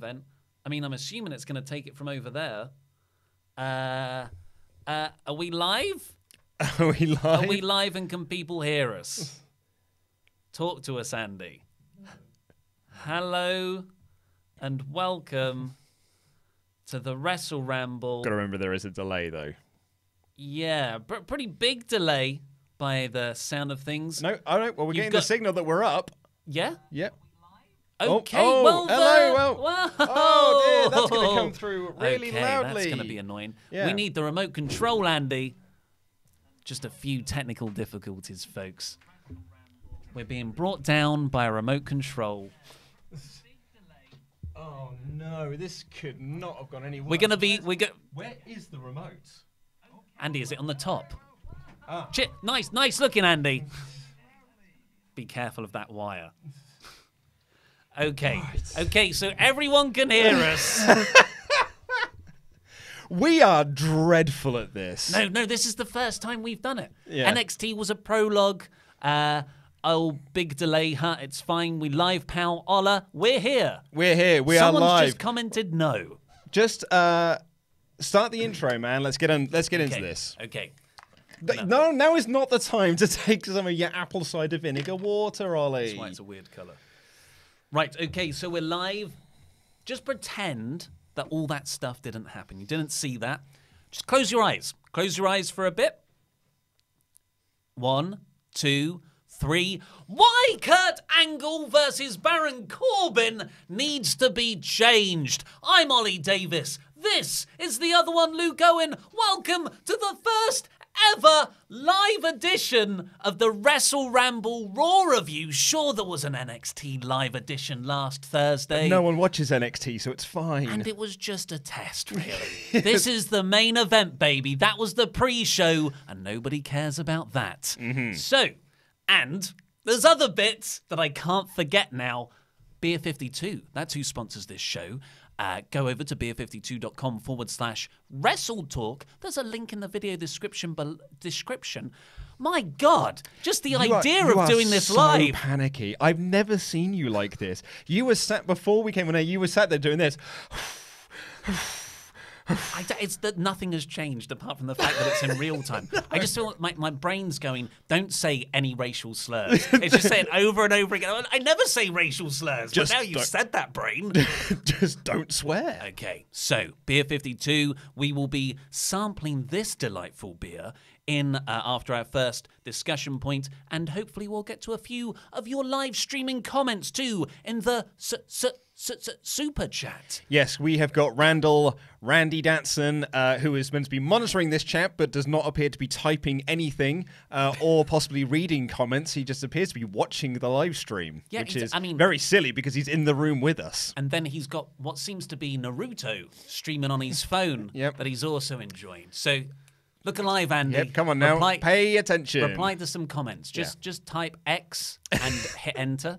event. I mean, I'm assuming it's going to take it from over there. Are we live? Are we live? Are we live and can people hear us? Talk to us, Andy. Hello and welcome to the WrestleRamble. Got to remember there is a delay, though. Yeah, pretty big delay by the sound of things. No, all right. Well, we're getting the signal that we're up. Yeah? Yep. Okay, hello. Well, oh, dear, that's going to come through really loudly. That's going to be annoying. Yeah. We need the remote control, Andy. Just a few technical difficulties, folks. We're being brought down by a remote control. Oh, no, this could not have gone any worse. We're going to be... Where is the remote? Andy, is it on the top? Ah. Nice looking, Andy. Be careful of that wire. Okay. Right. Okay, so everyone can hear us. We are dreadful at this. No, this is the first time we've done it. Yeah. NXT was a prologue. Big delay, huh? It's fine. We live, pal. Ola, we're here. We're here. We Someone's are live. Just commented no. Just start the intro, man. Let's get into this. Okay. No, now is not the time to take some of your apple cider vinegar water, Ollie. That's why it's a weird colour. Right, okay, so we're live. Just pretend that all that stuff didn't happen. You didn't see that. Just close your eyes. Close your eyes for a bit. 1, 2, 3. Why Kurt Angle versus Baron Corbin needs to be changed. I'm Ollie Davis. This is the other one, Luke Owen. Welcome to the first ever live edition of the WrestleRamble Raw review. Sure, there was an NXT live edition last Thursday. But no one watches NXT, so it's fine. And it was just a test, really. This is the main event, baby. That was the pre-show, and nobody cares about that. Mm-hmm. So, and there's other bits that I can't forget now. Beer 52, that's who sponsors this show. Go over to beer52.com/WrestleTalk. There's a link in the video description. My God, just the idea of doing this live. You are so panicky. I've never seen you like this. You were sat, before we came on air, you were sat there doing this. It's that nothing has changed apart from the fact that it's in real time. I just feel like my brain's going, don't say any racial slurs. It's just saying over and over again. I never say racial slurs, but now you've said that, brain. Just don't swear. Okay, so Beer 52, we will be sampling this delightful beer in after our first discussion point, and hopefully we'll get to a few of your live streaming comments too in the super chat. Yes, we have got Randy Datson, who is meant to be monitoring this chat, but does not appear to be typing anything or possibly reading comments. He just appears to be watching the live stream, which is very silly because he's in the room with us. And then he's got what seems to be Naruto streaming on his phone that he's also enjoying. So look alive, Andy. Yep, come on now. Pay attention. Reply to some comments. Just type X and hit enter.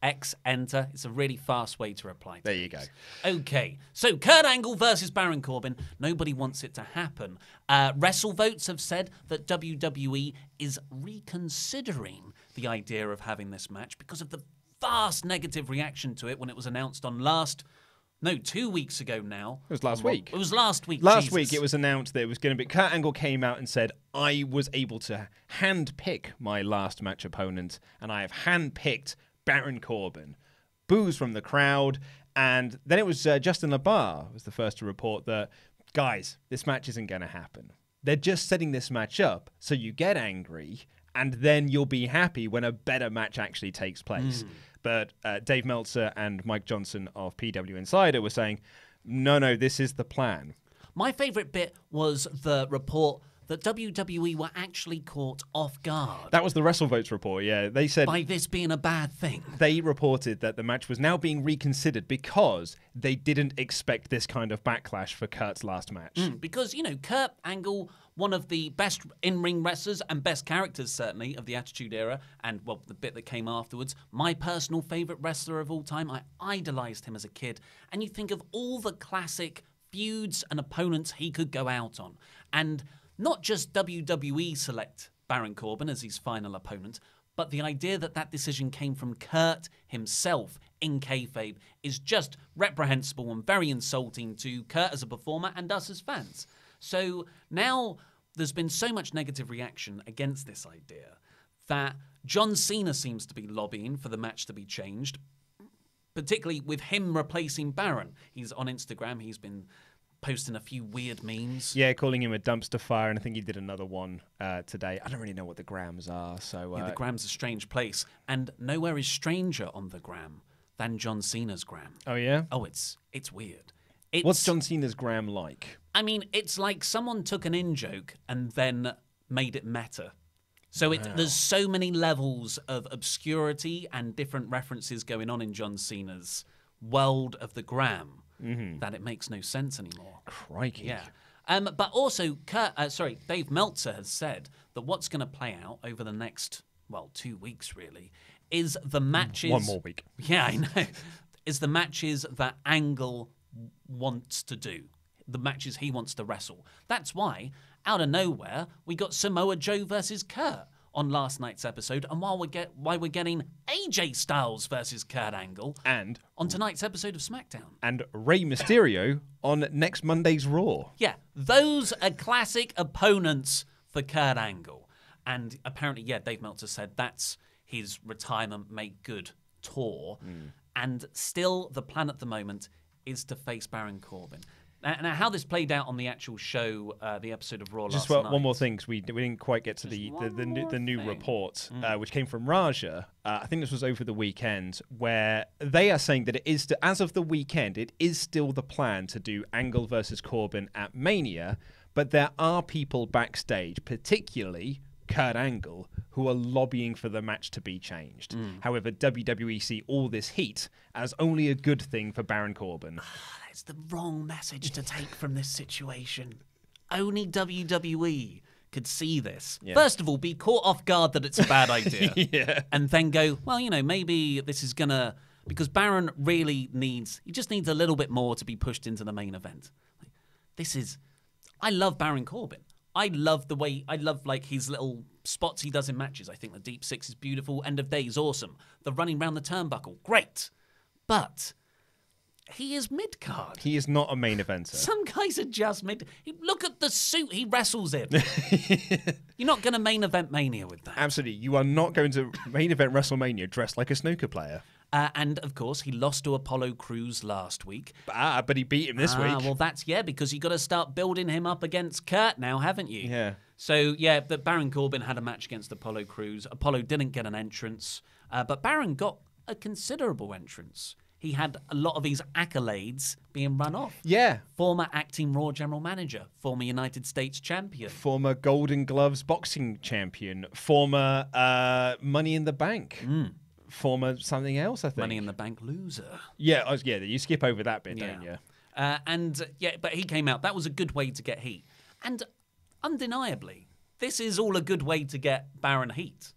X, enter. It's a really fast way to reply to There you go. Okay, so Kurt Angle versus Baron Corbin. Nobody wants it to happen. WrestleVotes have said that WWE is reconsidering the idea of having this match because of the vast negative reaction to it when it was announced on 2 weeks ago now. It was last week. It was last week. Last week it was announced that it was going to be... Kurt Angle came out and said, I was able to hand-pick my last match opponent, and I have hand-picked Baron Corbin. Boos from the crowd. And then it was Justin LaBar was the first to report that, guys, this match isn't going to happen. They're just setting this match up so you get angry, and then you'll be happy when a better match actually takes place. But Dave Meltzer and Mike Johnson of PW Insider were saying, no, this is the plan. My favourite bit was the report that WWE were actually caught off guard. That was the WrestleVotes report, yeah. They said... by this being a bad thing. They reported that the match was now being reconsidered because they didn't expect this kind of backlash for Kurt's last match. Because, Kurt Angle, one of the best in-ring wrestlers and best characters, certainly, of the Attitude Era, and, the bit that came afterwards, my personal favourite wrestler of all time. I idolised him as a kid. And you think of all the classic feuds and opponents he could go out on. And not just WWE select Baron Corbin as his final opponent, but the idea that decision came from Kurt himself in kayfabe is just reprehensible and very insulting to Kurt as a performer and us as fans. So now there's been so much negative reaction against this idea that John Cena seems to be lobbying for the match to be changed, particularly with him replacing Baron. He's on Instagram. He's been posting a few weird memes. Yeah, calling him a dumpster fire, and I think he did another one today. I don't really know what the grams are, so... Yeah, the gram's a strange place, and nowhere is stranger on the gram than John Cena's gram. Oh, yeah? Oh, it's weird. What's John Cena's gram like? I mean, it's like someone took an in-joke and then made it meta. So there's so many levels of obscurity and different references going on in John Cena's world of the gram that it makes no sense anymore. Crikey. Yeah. But also, Dave Meltzer has said that what's going to play out over the next, 2 weeks really, is the matches... One more week. Yeah, I know. Is the matches that Angle wants to do. The matches he wants to wrestle. That's why, out of nowhere, we got Samoa Joe versus Kurt on last night's episode, and why we're getting AJ Styles versus Kurt Angle and on tonight's episode of SmackDown. And Rey Mysterio on next Monday's Raw. Yeah, those are classic opponents for Kurt Angle. And apparently, Dave Meltzer said that's his retirement make good tour. And still, the plan at the moment is to face Baron Corbin. Now, how this played out on the actual show, the episode of Raw last night. Just one more thing, because we didn't quite get to the new report, which came from Raja. I think this was over the weekend, where they are saying that it is, as of the weekend, it is still the plan to do Angle versus Corbin at Mania, but there are people backstage, particularly Kurt Angle, who are lobbying for the match to be changed. However, WWE see all this heat as only a good thing for Baron Corbin. It's the wrong message to take from this situation. Only WWE could see this. Yeah. First of all, be caught off guard that it's a bad idea. And then go, maybe this is going to... Because Baron really needs a little bit more to be pushed into the main event. I love Baron Corbin. I love his little spots he does in matches. I think the Deep Six is beautiful. End of Day is awesome. The running round the turnbuckle, great. But... he is mid-card. He is not a main eventer. Some guys are just mid... Look at the suit he wrestles in. You're not going to main event Mania with that. Absolutely. You are not going to main event WrestleMania dressed like a snooker player. And, of course, he lost to Apollo Crews last week. But he beat him this week. Well, that's, because you've got to start building him up against Kurt now, haven't you? Yeah. So, that Baron Corbin had a match against Apollo Crews. Apollo didn't get an entrance, but Baron got a considerable entrance. He had a lot of his accolades being run off. Yeah. Former acting Raw general manager, former United States champion. Former Golden Gloves boxing champion, former Money in the Bank. Former something else, I think. Money in the Bank loser. Yeah, you skip over that bit, don't you? But he came out. That was a good way to get heat. And undeniably, this is all a good way to get Baron heat.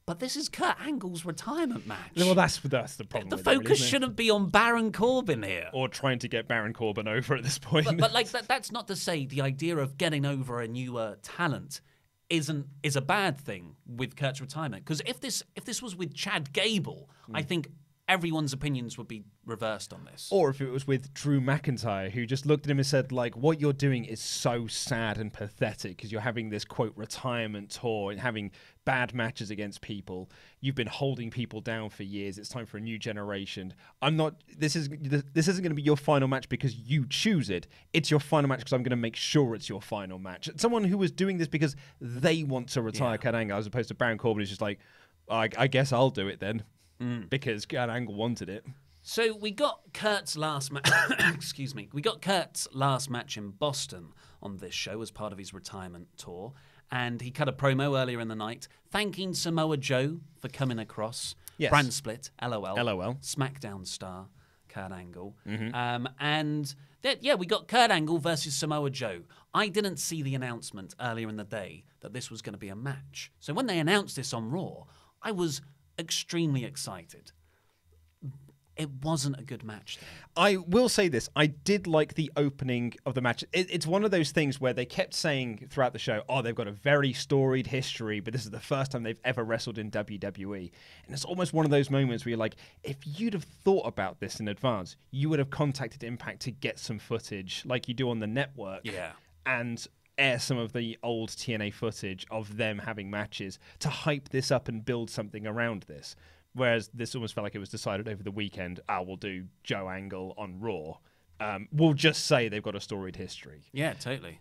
But this is Kurt Angle's retirement match. Well, that's the problem. The focus shouldn't be on Baron Corbin here. Or trying to get Baron Corbin over at this point. But that's not to say the idea of getting over a newer talent is a bad thing with Kurt's retirement. Because if this was with Chad Gable, I think everyone's opinions would be reversed on this. Or if it was with Drew McIntyre, who just looked at him and said, what you're doing is so sad and pathetic because you're having this, quote, retirement tour and having bad matches against people. You've been holding people down for years. It's time for a new generation. This isn't going to be your final match because you choose it. It's your final match because I'm going to make sure it's your final match. Someone who was doing this because they want to retire Kurt Angle, as opposed to Baron Corbin is just like, I guess I'll do it then. Because Kurt Angle wanted it. So we got Kurt's last match. Excuse me. We got Kurt's last match in Boston on this show as part of his retirement tour, and he cut a promo earlier in the night thanking Samoa Joe for coming across. Yes. Brand split. LOL. SmackDown star Kurt Angle. And we got Kurt Angle versus Samoa Joe. I didn't see the announcement earlier in the day that this was going to be a match. So when they announced this on Raw, I was extremely excited. it wasn't a good match then. I will say this. I did like the opening of the match. It's one of those things where they kept saying throughout the show, oh, they've got a very storied history, but this is the first time they've ever wrestled in WWE. And it's almost one of those moments where you're like, if you'd have thought about this in advance, you would have contacted Impact to get some footage like you do on the network. Yeah. And air some of the old TNA footage of them having matches to hype this up and build something around this. Whereas this almost felt like it was decided over the weekend, we'll do Joe Angle on Raw. We'll just say they've got a storied history. Yeah, totally.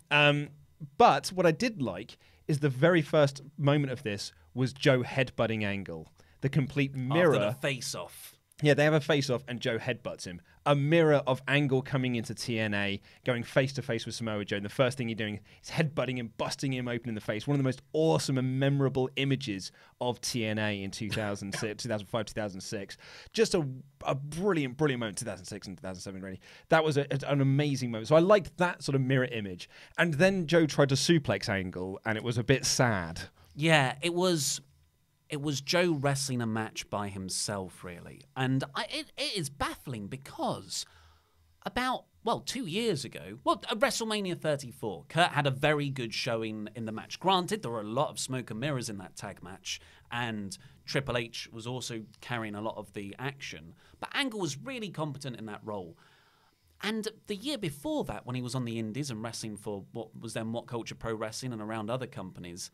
But what I did like is the very first moment of this was Joe headbutting Angle. The complete mirror. After the face-off. Yeah, they have a face-off and Joe headbutts him. A mirror of Angle coming into TNA, going face-to-face with Samoa Joe, and the first thing you're doing is headbutting him, busting him open in the face. One of the most awesome and memorable images of TNA in 2006, 2005, 2006. Just a brilliant, brilliant moment, 2006 and 2007, really. That was an amazing moment. So I liked that sort of mirror image. And then Joe tried to suplex Angle, and it was a bit sad. Yeah, it was Joe wrestling a match by himself, really. And it is baffling because about, 2 years ago, at WrestleMania 34, Kurt had a very good showing in the match. Granted, there were a lot of smoke and mirrors in that tag match, and Triple H was also carrying a lot of the action. But Angle was really competent in that role. And the year before that, when he was on the Indies and wrestling for what was then What Culture Pro Wrestling and around other companies,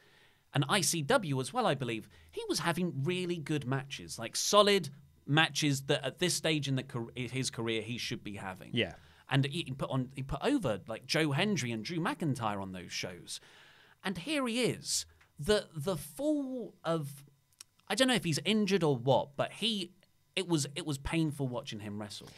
and ICW as well, I believe, he was having really good matches, like solid matches that at this stage in his career he should be having. Yeah. And he put over like Joe Hendry and Drew McIntyre on those shows. And here he is, the fall of, I don't know if he's injured or what, but it was painful watching him wrestle.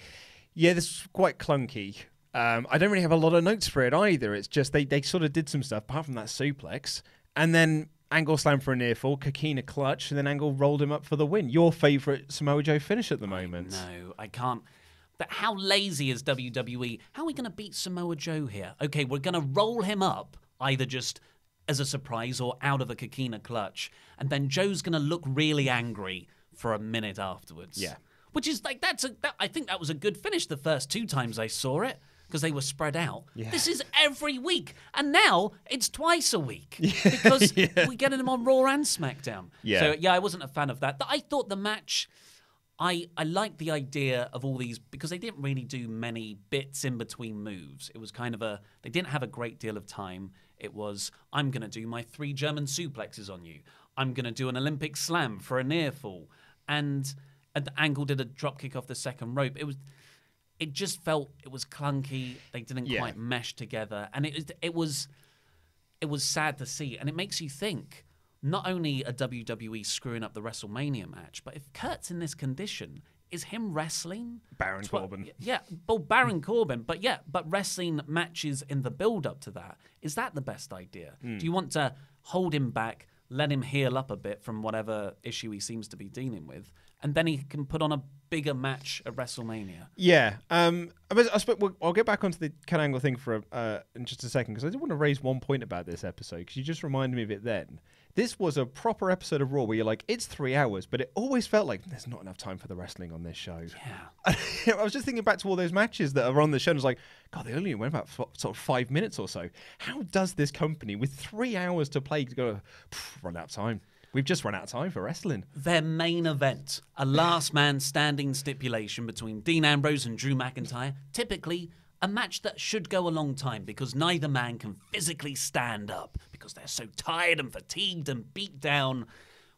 Yeah, this is quite clunky. I don't really have a lot of notes for it either. It's just they sort of did some stuff apart from that suplex, and then Angle slammed for a near fall, Coquina clutch, and then Angle rolled him up for the win. Your favourite Samoa Joe finish at the moment. No, I can't. But how lazy is WWE? How are we going to beat Samoa Joe here? Okay, we're going to roll him up, either just as a surprise or out of a Coquina clutch, and then Joe's going to look really angry for a minute afterwards. Yeah. Which is like, I think that was a good finish the first 2 times I saw it, because they were spread out. Yeah. This is every week. And now it's twice a week. Because we get them on Raw and SmackDown. Yeah. So, yeah, I wasn't a fan of that. But I thought the match, I liked the idea of all these, because they didn't really do many bits in between moves. It was kind of they didn't have a great deal of time. It was, I'm going to do my 3 German suplexes on you. I'm going to do an Olympic slam for a near fall. And Angle did a drop kick off the second rope. It just felt it was clunky. They didn't quite mesh together, and it was sad to see. And it makes you think: not only are WWE screwing up the WrestleMania match, but if Kurt's in this condition, is him wrestling Baron Corbin? Yeah, well, Baron Corbin, but wrestling matches in the build-up to that, is that the best idea? Do you want to hold him back, let him heal up a bit from whatever issue he seems to be dealing with, and then he can put on a bigger match at WrestleMania? I suppose I'll get back onto the Kurt Angle thing for in just a second, because I did want to raise one point about this episode, because you just reminded me of it then. This was a proper episode of Raw where you're like, it's 3 hours, but it always felt like there's not enough time for the wrestling on this show. Yeah. I was just thinking back to all those matches that are on the show, and I was like, God, they only went about sort of 5 minutes or so. How does this company, with 3 hours to play, go run out of time? We've just run out of time for wrestling. Their main event, a last man standing stipulation between Dean Ambrose and Drew McIntyre, typically a match that should go a long time because neither man can physically stand up because they're so tired and fatigued and beat down.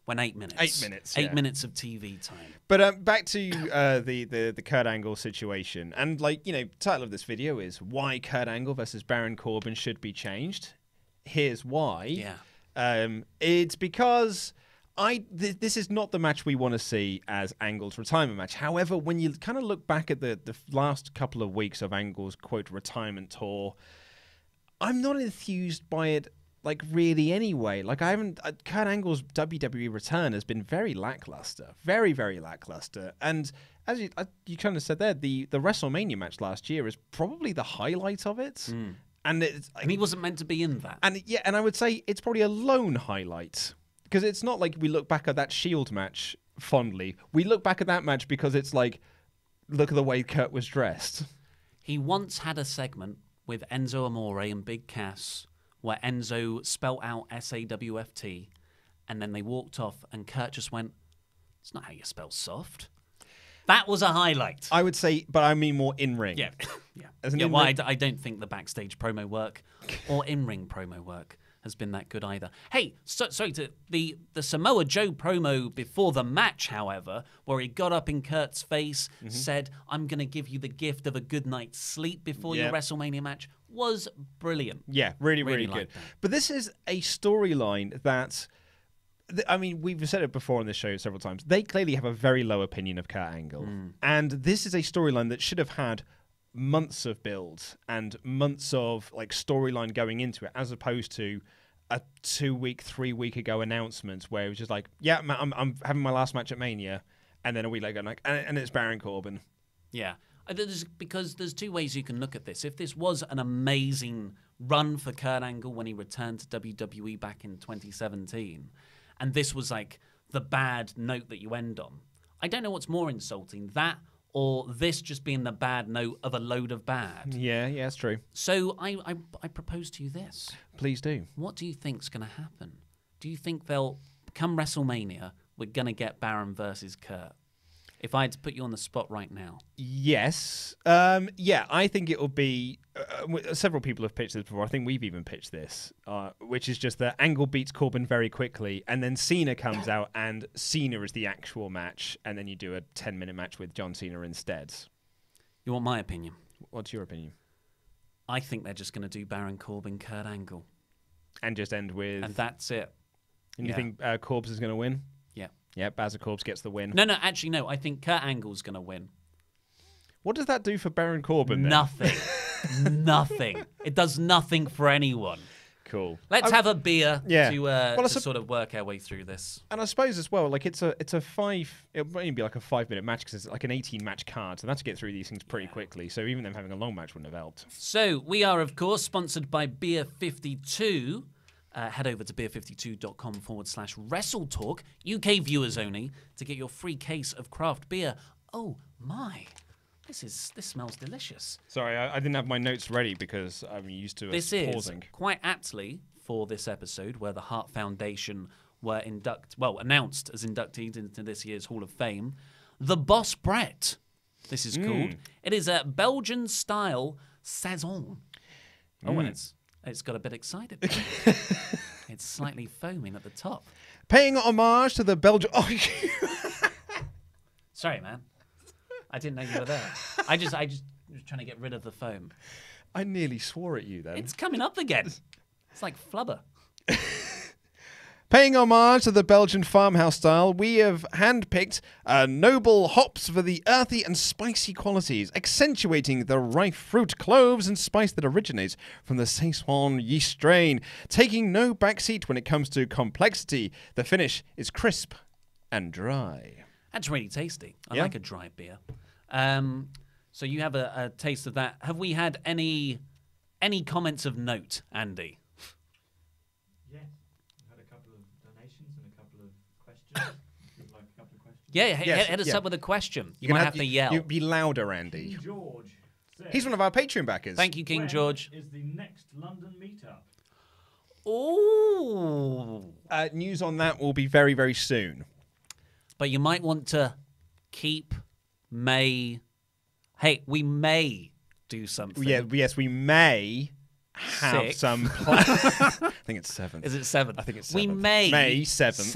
When 8 minutes. 8 minutes. 8 minutes of TV time. But back to the Kurt Angle situation. And, title of this video is Why Kurt Angle versus Baron Corbin Should Be Changed. Here's why. Yeah. It's because this is not the match we want to see as Angle's retirement match. However, when you kind of look back at the last couple of weeks of Angle's, quote, retirement tour, I'm not enthused by it, really anyway. Kurt Angle's WWE return has been very lackluster. Very, very lackluster. And as you kind of said there, the WrestleMania match last year is probably the highlight of it. And he wasn't meant to be in that. And I would say it's probably a lone highlight. Because it's not like we look back at that Shield match fondly. We look back at that match because it's like, look at the way Kurt was dressed. He once had a segment with Enzo Amore and Big Cass where Enzo spelt out SAWFT and then they walked off and Kurt just went, "It's not how you spell soft." That was a highlight. I would say, but I mean more in-ring. Yeah. Well, I don't think the backstage promo work or in-ring promo work has been that good either. Hey, the Samoa Joe promo before the match, however, where he got up in Kurt's face, said, "I'm going to give you the gift of a good night's sleep before your WrestleMania match," was brilliant. Yeah, really good. But this is a storyline that, I mean, we've said it before on this show several times. They clearly have a very low opinion of Kurt Angle. And this is a storyline that should have had months of build and months of like storyline going into it, as opposed to a 2-week, 3-week ago announcement where it was just like, "Yeah, I'm having my last match at Mania," and then a week later, like, and it's Baron Corbin. Yeah, because there's two ways you can look at this. If this was an amazing run for Kurt Angle when he returned to WWE back in 2017, and this was like the bad note that you end on, I don't know what's more insulting, that or this just being the bad note of a load of bad. Yeah, it's true. So I propose to you this. Please do. What do you think's going to happen? Do you think they'll, come WrestleMania, we're going to get Baron versus Kurt? If I had to put you on the spot right now. Yes. I think it will be... several people have pitched this before. I think we've even pitched this, which is just that Angle beats Corbin very quickly, and then Cena comes out, and Cena is the actual match, and then you do a 10-minute match with John Cena instead. You want my opinion? What's your opinion? I think they're just going to do Baron Corbin, Kurt Angle. And just end with... And that's it. And you think Corbs is going to win? Yeah. Yeah, Baz Corbs gets the win. No, actually, no. I think Kurt Angle's going to win. What does that do for Baron Corbin, then? Nothing. Nothing. It does nothing for anyone. Cool. Let's have a beer to sort of work our way through this. And I suppose as well, like it'll only be like a 5-minute match because it's like an 18-match card, so that's to get through these things pretty quickly. So even them having a long match wouldn't have helped. So we are, of course, sponsored by Beer 52. Head over to beer52.com/WrestleTalk, UK viewers only, to get your free case of craft beer. Oh my, this smells delicious. Sorry, I didn't have my notes ready because I'm used to this pausing. Is quite aptly for this episode where the Hart Foundation were announced as inductees into this year's Hall of Fame. The Boss Brett, this is called. It is a Belgian style saison. Oh, and it's got a bit excited. It's slightly foaming at the top. Paying homage to the Belgian... Oh, sorry, man. I didn't know you were there. I just was trying to get rid of the foam. I nearly swore at you then. It's coming up again. It's like flubber. Paying homage to the Belgian farmhouse style, we have handpicked noble hops for the earthy and spicy qualities, accentuating the ripe fruit, cloves, and spice that originates from the Saison yeast strain. Taking no backseat when it comes to complexity, the finish is crisp and dry. That's really tasty. I like a dry beer. So you have a taste of that. Have we had any comments of note, Andy? Yeah, hit us up with a question. You might have to yell. You be louder, Andy. King George says, he's one of our Patreon backers. Thank you, King George. Is the next London meetup? Ooh. News on that will be very, very soon. But you might want to keep May. Hey, we may do something. Yeah, yes, we may have some. I think it's 7th. Is it 7th? I think it's 7th. We may. May 7th.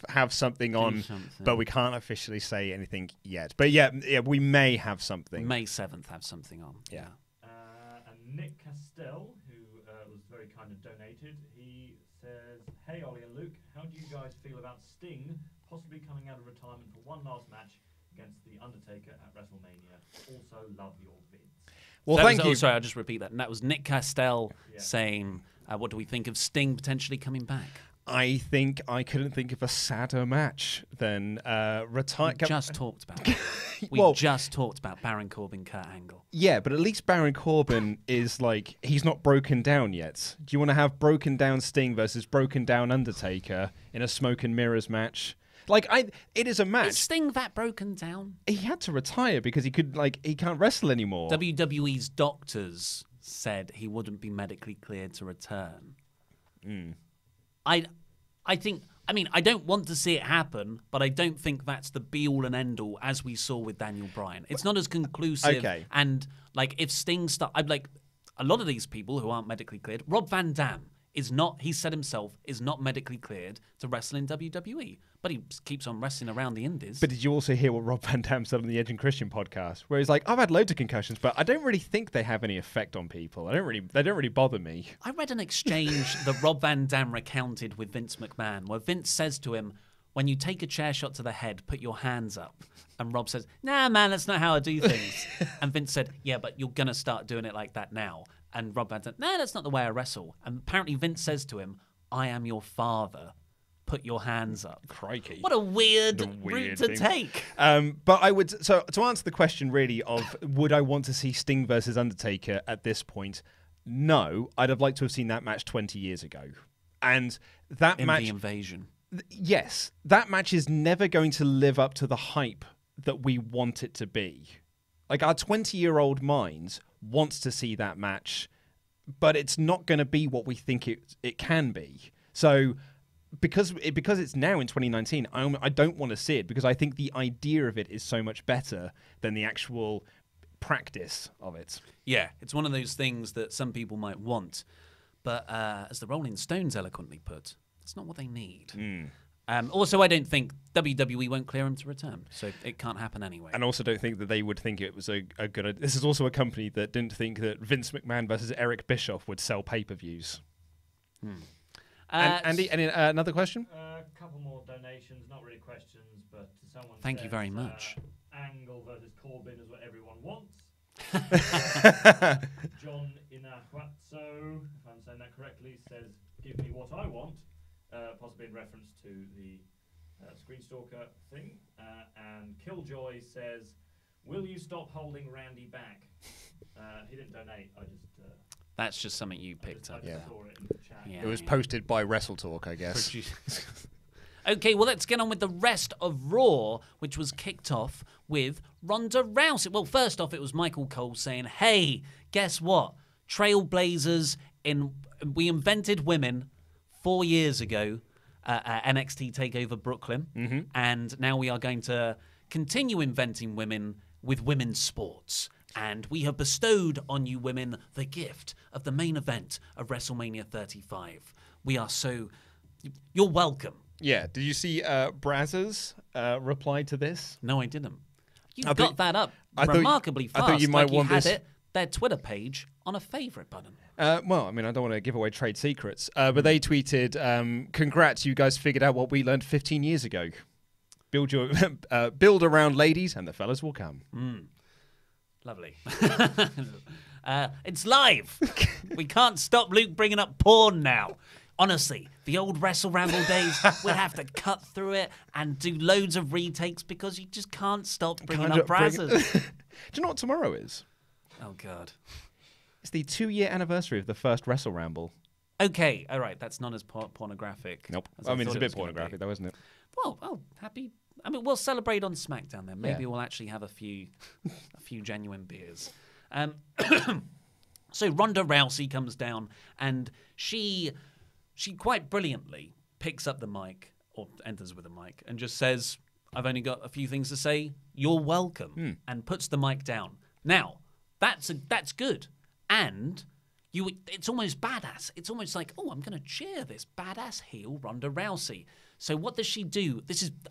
Have something on, but we can't officially say anything yet. But yeah, we may have something. May 7th have something on. Yeah. And Nick Castell, who was very kind of donated, he says, "Hey Ollie and Luke, how do you guys feel about Sting possibly coming out of retirement for one last match against The Undertaker at WrestleMania? Also love your vids." Well, thank you. Oh, sorry, I'll just repeat that. And that was Nick Castell saying, what do we think of Sting potentially coming back? I think I couldn't think of a sadder match than retire. We just talked about it. We just talked about Baron Corbin, Kurt Angle. Yeah, but at least Baron Corbin is like, he's not broken down yet. Do you want to have broken down Sting versus broken down Undertaker in a smoke and mirrors match? It is a match. Is Sting that broken down? He had to retire because he can't wrestle anymore. WWE's doctors said he wouldn't be medically cleared to return. I think. I mean, I don't want to see it happen, but I don't think that's the be-all and end-all, as we saw with Daniel Bryan. It's not as conclusive. Okay. And, if Sting... a lot of these people who aren't medically cleared... Rob Van Dam is not... He said himself, is not medically cleared to wrestle in WWE. But he keeps on wrestling around the indies. But did you also hear what Rob Van Dam said on the Edge and Christian podcast, where he's like, "I've had loads of concussions, but I don't really think they have any effect on people. They don't really bother me." I read an exchange that Rob Van Dam recounted with Vince McMahon, where Vince says to him, "When you take a chair shot to the head, put your hands up." And Rob says, "Nah, man, that's not how I do things." And Vince said, "Yeah, but you're gonna start doing it like that now." And Rob Van Dam, "Nah, that's not the way I wrestle." And apparently Vince says to him, "I am your father. Put your hands up." Crikey. What a weird route to take. But I would... So to answer the question, really, of would I want to see Sting versus Undertaker at this point? No. I'd have liked to have seen that match 20 years ago. And that match... The Invasion. Yes. That match is never going to live up to the hype that we want it to be. Our 20-year-old mind wants to see that match, but it's not going to be what we think it can be. So... Because it's now in 2019, I don't want to see it because I think the idea of it is so much better than the actual practice of it. Yeah, it's one of those things that some people might want, but as the Rolling Stones eloquently put, it's not what they need. Also, I don't think WWE won't clear him to return, so it can't happen anyway. And also don't think that they would think it was a good idea. This is also a company that didn't think that Vince McMahon versus Eric Bischoff would sell pay-per-views. Andy, another question? A couple more donations, not really questions, but someone Thank you very much. Angle versus Corbin is what everyone wants. John Inahuatso, if I'm saying that correctly, says, "Give me what I want," possibly in reference to the Screenstalker thing. And Killjoy says, "Will you stop holding Randy back?" He didn't donate, I just... That's just something you picked up. I just saw it in the chat. It was posted by WrestleTalk, I guess. Okay, well, let's get on with the rest of Raw, which was kicked off with Ronda Rousey. Well, first off, it was Michael Cole saying, "Hey, guess what? Trailblazers, we invented women 4 years ago at NXT TakeOver Brooklyn, and now we are going to continue inventing women with women's sports. And we have bestowed on you women the gift of the main event of WrestleMania 35. We are so... You're welcome." Yeah. Did you see Brazzers reply to this? No, I didn't. You got that up remarkably fast. I thought you might want this... their Twitter page on a favourite button. Well, I mean, I don't want to give away trade secrets, but they tweeted, "Congrats, you guys figured out what we learned 15 years ago. Build around ladies and the fellas will come." Lovely. It's live. We can't stop Luke bringing up porn now. Honestly, the old WrestleRamble days, we'd have to cut through it and do loads of retakes because you just can't stop bringing up Brazzers. Do you know what tomorrow is? Oh, God. It's the 2-year anniversary of the first WrestleRamble. Okay, all right. That's not as pornographic. Nope. As I mean, it's thought a it bit was gonna pornographic, though, isn't it? Well, happy. I mean, we'll celebrate on SmackDown then. Maybe Yeah. we'll actually have a few genuine beers. So Ronda Rousey comes down and she quite brilliantly picks up the mic or enters with a mic and just says, "I've only got a few things to say. You're welcome," and puts the mic down. Now, that's good, and it's almost badass. It's almost like, oh, I'm going to cheer this badass heel Ronda Rousey. So what does she do?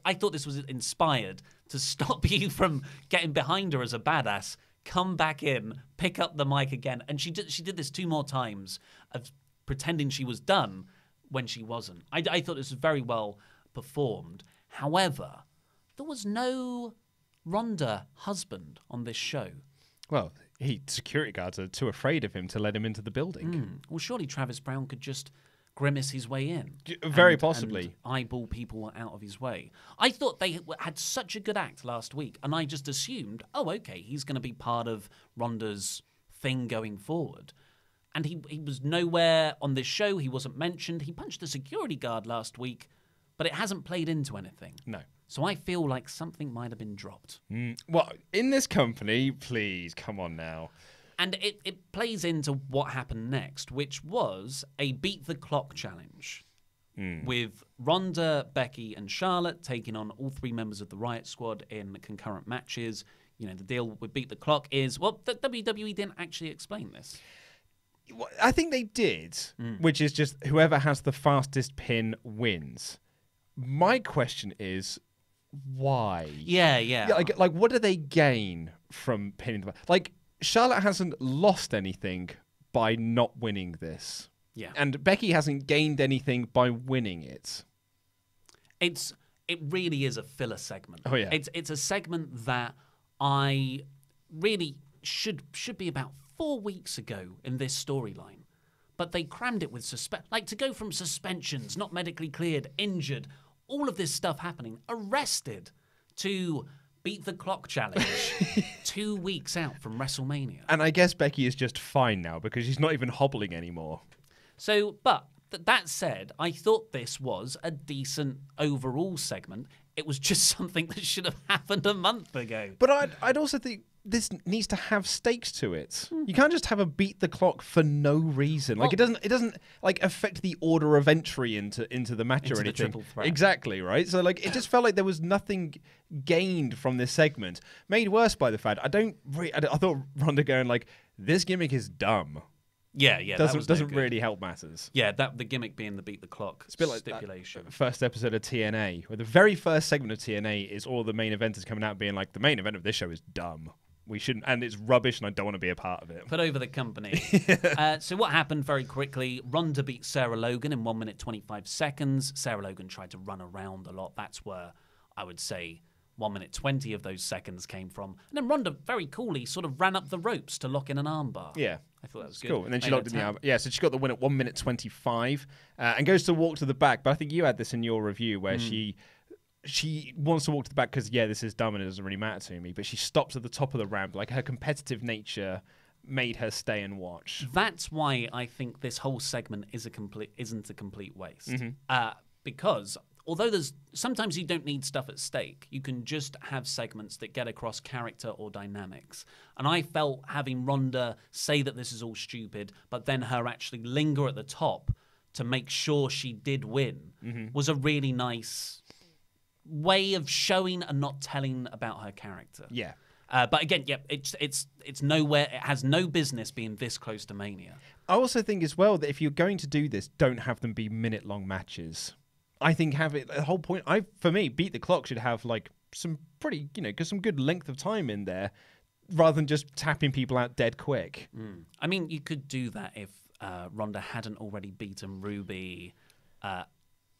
I thought this was inspired to stop you from getting behind her as a badass. Come back in, pick up the mic again, and she did this 2 more times of pretending she was done when she wasn't. I thought this was very well performed. However, there was no Ronda husband on this show. Well, security guards are too afraid of him to let him into the building. Well, surely Travis Brown could just grimace his way in. Very possibly. And eyeball people out of his way. I thought they had such a good act last week, and I just assumed, oh, okay, he's going to be part of Ronda's thing going forward. And he was nowhere on this show. He wasn't mentioned. He punched the security guard last week. but it hasn't played into anything. No. So I feel like something might have been dropped. Well, in this company, please, come on now. And it plays into what happened next, which was a Beat the Clock challenge with Ronda, Becky, and Charlotte taking on all 3 members of the Riot Squad in concurrent matches. You know, the deal with Beat the Clock is, well, the WWE didn't actually explain this. I think they did, which is just whoever has the fastest pin wins. My question is, why? Yeah. Like, what do they gain from pinning the... Like, Charlotte hasn't lost anything by not winning this. Yeah. And Becky hasn't gained anything by winning it. It really is a filler segment. Oh, yeah. It's a segment that I really should be about 4 weeks ago in this storyline. But they crammed it with to go from suspensions, not medically cleared, injured, all of this stuff happening, arrested, to Beat the Clock challenge 2 weeks out from WrestleMania. And I guess Becky is just fine now because she's not even hobbling anymore. So, but that said, I thought this was a decent overall segment. It was just something that should have happened a month ago. But I'd also think this needs to have stakes to it. You can't just have a Beat the Clock for no reason. Like, it doesn't like affect the order of entry into the match or anything. The triple threat. Exactly, right? So like, it just felt like there was nothing gained from this segment. Made worse by the fact I thought Ronda going like, this gimmick is dumb. Yeah. Doesn't really help matters. Yeah, the gimmick being the Beat the Clock It's a bit like stipulation. that first episode of TNA, where the very first segment of TNA is all the main eventers coming out being like, the main event of this show is dumb. We shouldn't, and it's rubbish, and I don't want to be a part of it. Put over the company. So what happened very quickly? Ronda beat Sarah Logan in 1 minute 25 seconds. Sarah Logan tried to run around a lot. That's where I would say 1 minute 20 of those seconds came from. And then Ronda very coolly sort of ran up the ropes to lock in an armbar. Yeah. I thought that was good. Cool. And then she Made locked in the her arm. Yeah, so she got the win at 1 minute 25 and goes to walk to the back. But I think you had this in your review where she wants to walk to the back because, this is dumb and it doesn't really matter to me. But she stops at the top of the ramp. Like, her competitive nature made her stay and watch. That's why I think this whole segment isn't a complete waste. Because although sometimes you don't need stuff at stake, you can just have segments that get across character or dynamics. And I felt having Ronda say that this is all stupid, but then her actually linger at the top to make sure she did win was a really nice way of showing and not telling about her character. Yeah. But again, it's nowhere. It has no business being this close to Mania. I also think as well that if you're going to do this, don't have them be minute-long matches. I think the whole point. For me, Beat the Clock should have like some pretty, some good length of time in there, rather than just tapping people out dead quick. I mean, you could do that if Ronda hadn't already beaten Ruby.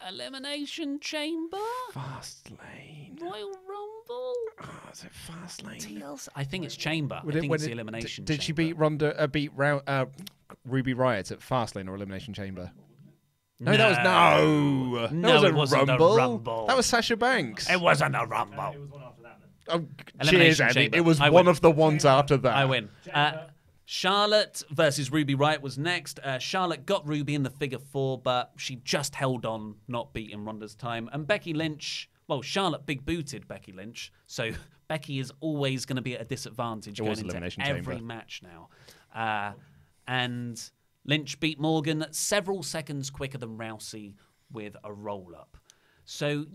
Elimination Chamber, Fastlane, Royal Rumble. Oh, is it Fastlane? TLC? I think it's Chamber. I think it's the Elimination. Did she Chamber. beat Ruby Riott at Fastlane or Elimination Chamber? No, No. that was No, it wasn't Rumble. a Rumble. That was Sasha Banks. It wasn't a Rumble. It was one after that then. Oh, Elimination cheers, Andy. Chamber. It was I one win. of the ones after that. I win. Charlotte versus Ruby Riott was next. Charlotte got Ruby in the figure 4, but she just held on, not beating Ronda's time. And Becky Lynch, Charlotte big booted Becky Lynch, so Becky is always going to be at a disadvantage going into every match now. And Lynch beat Morgan several seconds quicker than Rousey with a roll-up. So,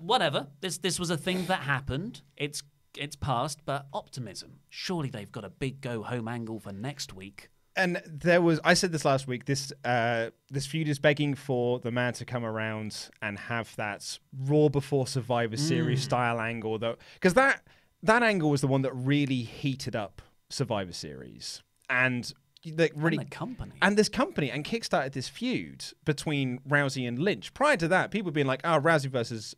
whatever. This was a thing that happened. It's past, but optimism. Surely they've got a big go-home angle for next week. And I said this last week, this feud is begging for the man to come around and have that Raw before Survivor Series style angle. Because that angle was the one that really heated up Survivor Series. And really, and this company and kickstarted this feud between Rousey and Lynch. Prior to that, people being like, Rousey versus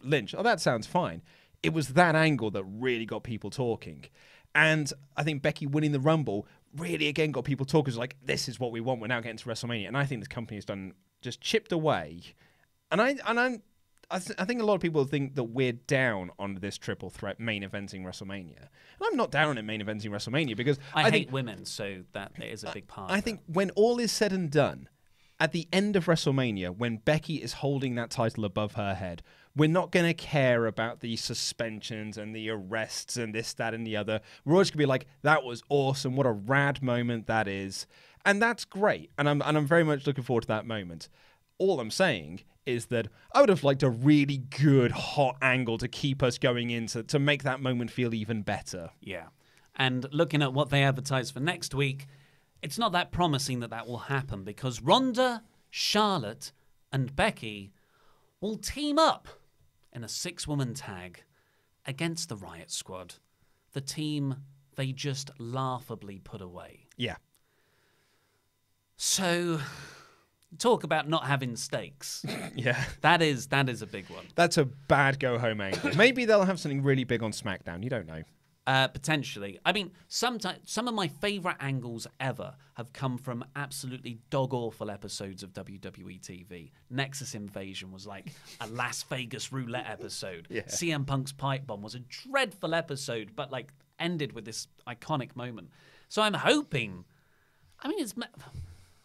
Lynch. Oh, that sounds fine. It was that angle that really got people talking. And I think Becky winning the Rumble really, again, got people talking. It was like, this is what we want. We're now getting to WrestleMania. And I think this company has just chipped away. And I think a lot of people think that we're down on this triple threat main eventing WrestleMania. And I'm not down on it main eventing WrestleMania because I hate women, so that is a big part. I think when all is said and done, at the end of WrestleMania, when Becky is holding that title above her head, we're not going to care about the suspensions and the arrests and this, that, and the other. We're always going to be like, that was awesome. What a rad moment that is. And that's great. And I'm very much looking forward to that moment. All I'm saying is that I would have liked a really good, hot angle to keep us going into to make that moment feel even better. Yeah. And looking at what they advertised for next week, it's not that promising that will happen because Ronda, Charlotte, and Becky will team up in a 6-woman tag against the Riot Squad, the team they just laughably put away. Yeah. So, talk about not having stakes. Yeah. That is a big one. That's a bad go-home angle. Maybe they'll have something really big on SmackDown. You don't know. Potentially. I mean, some of my favourite angles ever have come from absolutely dog-awful episodes of WWE TV. Nexus Invasion was like a Las Vegas roulette episode. Yeah. CM Punk's Pipe Bomb was a dreadful episode, but like ended with this iconic moment. So I'm hoping... I mean,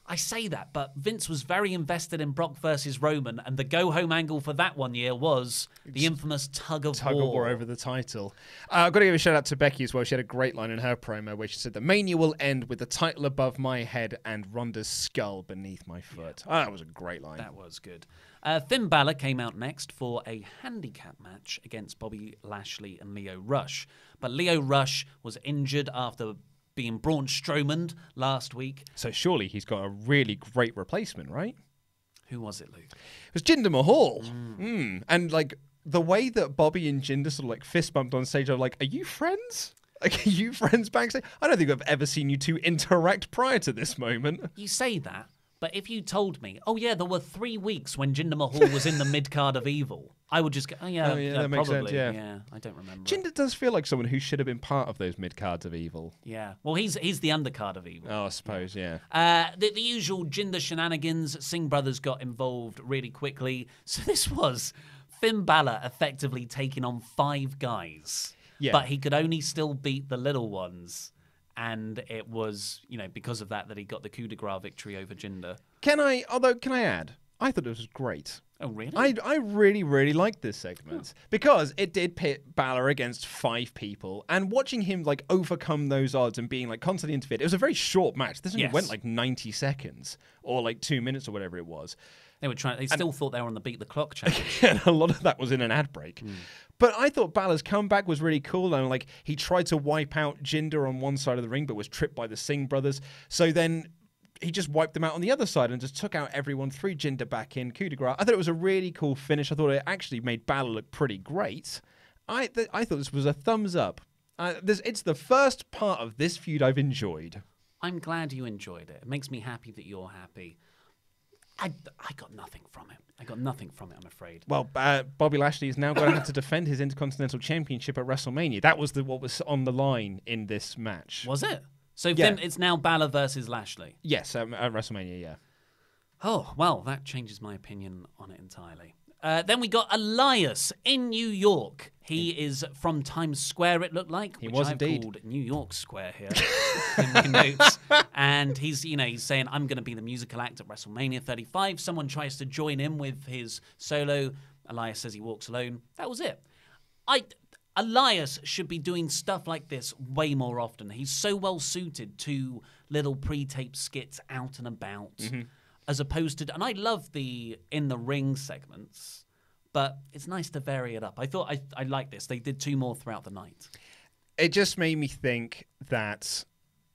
I say that, but Vince was very invested in Brock versus Roman, and the go-home angle for that one year was the infamous tug of war over the title. I've got to give a shout-out to Becky as well. She had a great line in her promo where she said, "The Mania will end with the title above my head and Ronda's skull beneath my foot." Yeah. That was a great line. That was good. Finn Balor came out next for a handicap match against Bobby Lashley and Lio Rush. But Lio Rush was injured after being Braun Strowman last week. So surely he's got a really great replacement, right? Who was it, Luke? It was Jinder Mahal. And like the way that Bobby and Jinder sort of like fist bumped on stage, I'm like, are you friends? Like, are you friends backstage? I don't think I've ever seen you two interact prior to this moment. You say that, but if you told me, oh yeah, there were 3 weeks when Jinder Mahal was in the mid-card of Evil, I would just go, oh yeah, that makes probably. sense, yeah. I don't remember. Jinder does feel like someone who should have been part of those mid-cards of Evil. Yeah. Well, he's the undercard of Evil. Oh, I suppose, yeah. The usual Jinder shenanigans. Singh brothers got involved really quickly. So this was Finn Balor effectively taking on 5 guys. Yeah. But he could only still beat the little ones. And it was, because of that he got the coup de grace victory over Jinder. Can I add, I thought it was great. Oh, really? I really, really liked this segment because it did pit Balor against 5 people, and watching him like overcome those odds and being like constantly interfered. It was a very short match. This only went like 90 seconds or like 2 minutes or whatever it was. They still thought they were on the Beat the Clock challenge. And a lot of that was in an ad break. But I thought Balor's comeback was really cool. And like he tried to wipe out Jinder on one side of the ring, but was tripped by the Singh brothers. So then he just wiped them out on the other side and just took out everyone, threw Jinder back in, coup de grace. I thought it was a really cool finish. I thought it actually made Balor look pretty great. I thought this was a thumbs up. It's the first part of this feud I've enjoyed. I'm glad you enjoyed it. It makes me happy that you're happy. I got nothing from it. I'm afraid. Well, Bobby Lashley is now going to have to defend his Intercontinental Championship at WrestleMania. That was what was on the line in this match. Was it? So Yeah. Finn, it's now Balor versus Lashley. Yes, at WrestleMania, yeah. Oh, well, that changes my opinion on it entirely. Then we got Elias in New York. He is from Times Square, it looked like. He which was I've indeed. called New York Square here in my notes. And he's saying, I'm going to be the musical act at WrestleMania 35. Someone tries to join in with his solo. Elias says he walks alone. That was it. Elias should be doing stuff like this way more often. He's so well suited to little pre-taped skits out and about. As opposed to, and I love the in the ring segments, but it's nice to vary it up. I thought I liked this. They did 2 more throughout the night. It just made me think that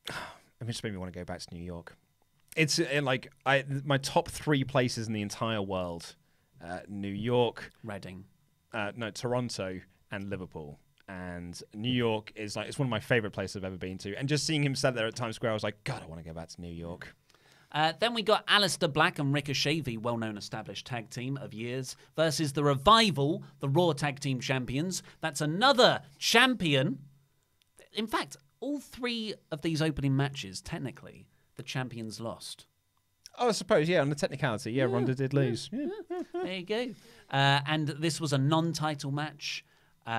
it just made me want to go back to New York. It's my top 3 places in the entire world: New York, Reading, Toronto, and Liverpool. And New York is it's one of my favorite places I've ever been to. And just seeing him sat there at Times Square, I was like, God, I want to go back to New York. Then we got Aleister Black and Ricochet, the well-known established tag team of years, versus the Revival, the Raw Tag Team Champions. That's another champion. In fact, all 3 of these opening matches, technically, the champions lost. Oh, I suppose, yeah, on the technicality. Yeah, Ronda did lose. Yeah. There you go. And this was a non-title match.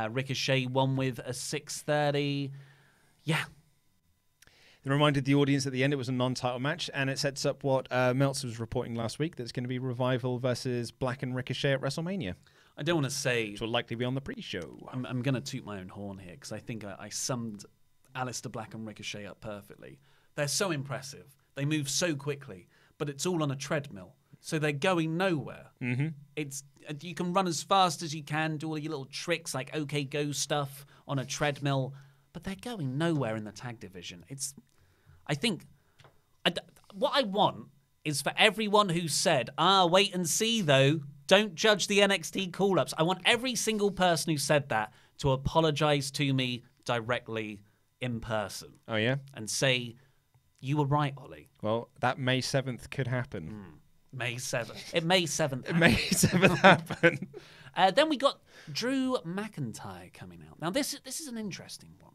Ricochet won with a 630. Yeah. They reminded the audience at the end it was a non-title match, and it sets up what Meltzer was reporting last week, that it's going to be Revival versus Black and Ricochet at WrestleMania. I don't want to say... Which will likely be on the pre-show. I'm going to toot my own horn here, because I think I summed Aleister Black and Ricochet up perfectly. They're so impressive. They move so quickly, but it's all on a treadmill. So they're going nowhere. Mm-hmm. You can run as fast as you can, do all your little tricks like OK Go stuff on a treadmill, but they're going nowhere in the tag division. What I want is for everyone who said, wait and see though, don't judge the NXT call-ups. I want every single person who said that to apologize to me directly in person. Oh, yeah? And say, you were right, Ollie. Well, that May 7th could happen. May 7th. It May 7th. It May 7th happen. Then we got Drew McIntyre coming out. Now, this is an interesting one.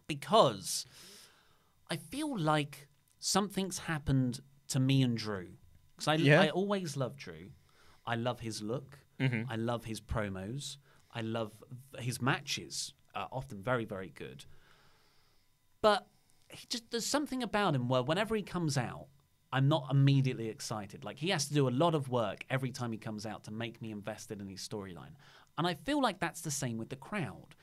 Because I feel like something's happened to me and Drew. Because I always love Drew. I love his look. Mm-hmm. I love his promos. I love his matches. Often very, very good. But there's something about him where whenever he comes out, I'm not immediately excited. Like, he has to do a lot of work every time he comes out to make me invested in his storyline. And I feel like that's the same with the crowd.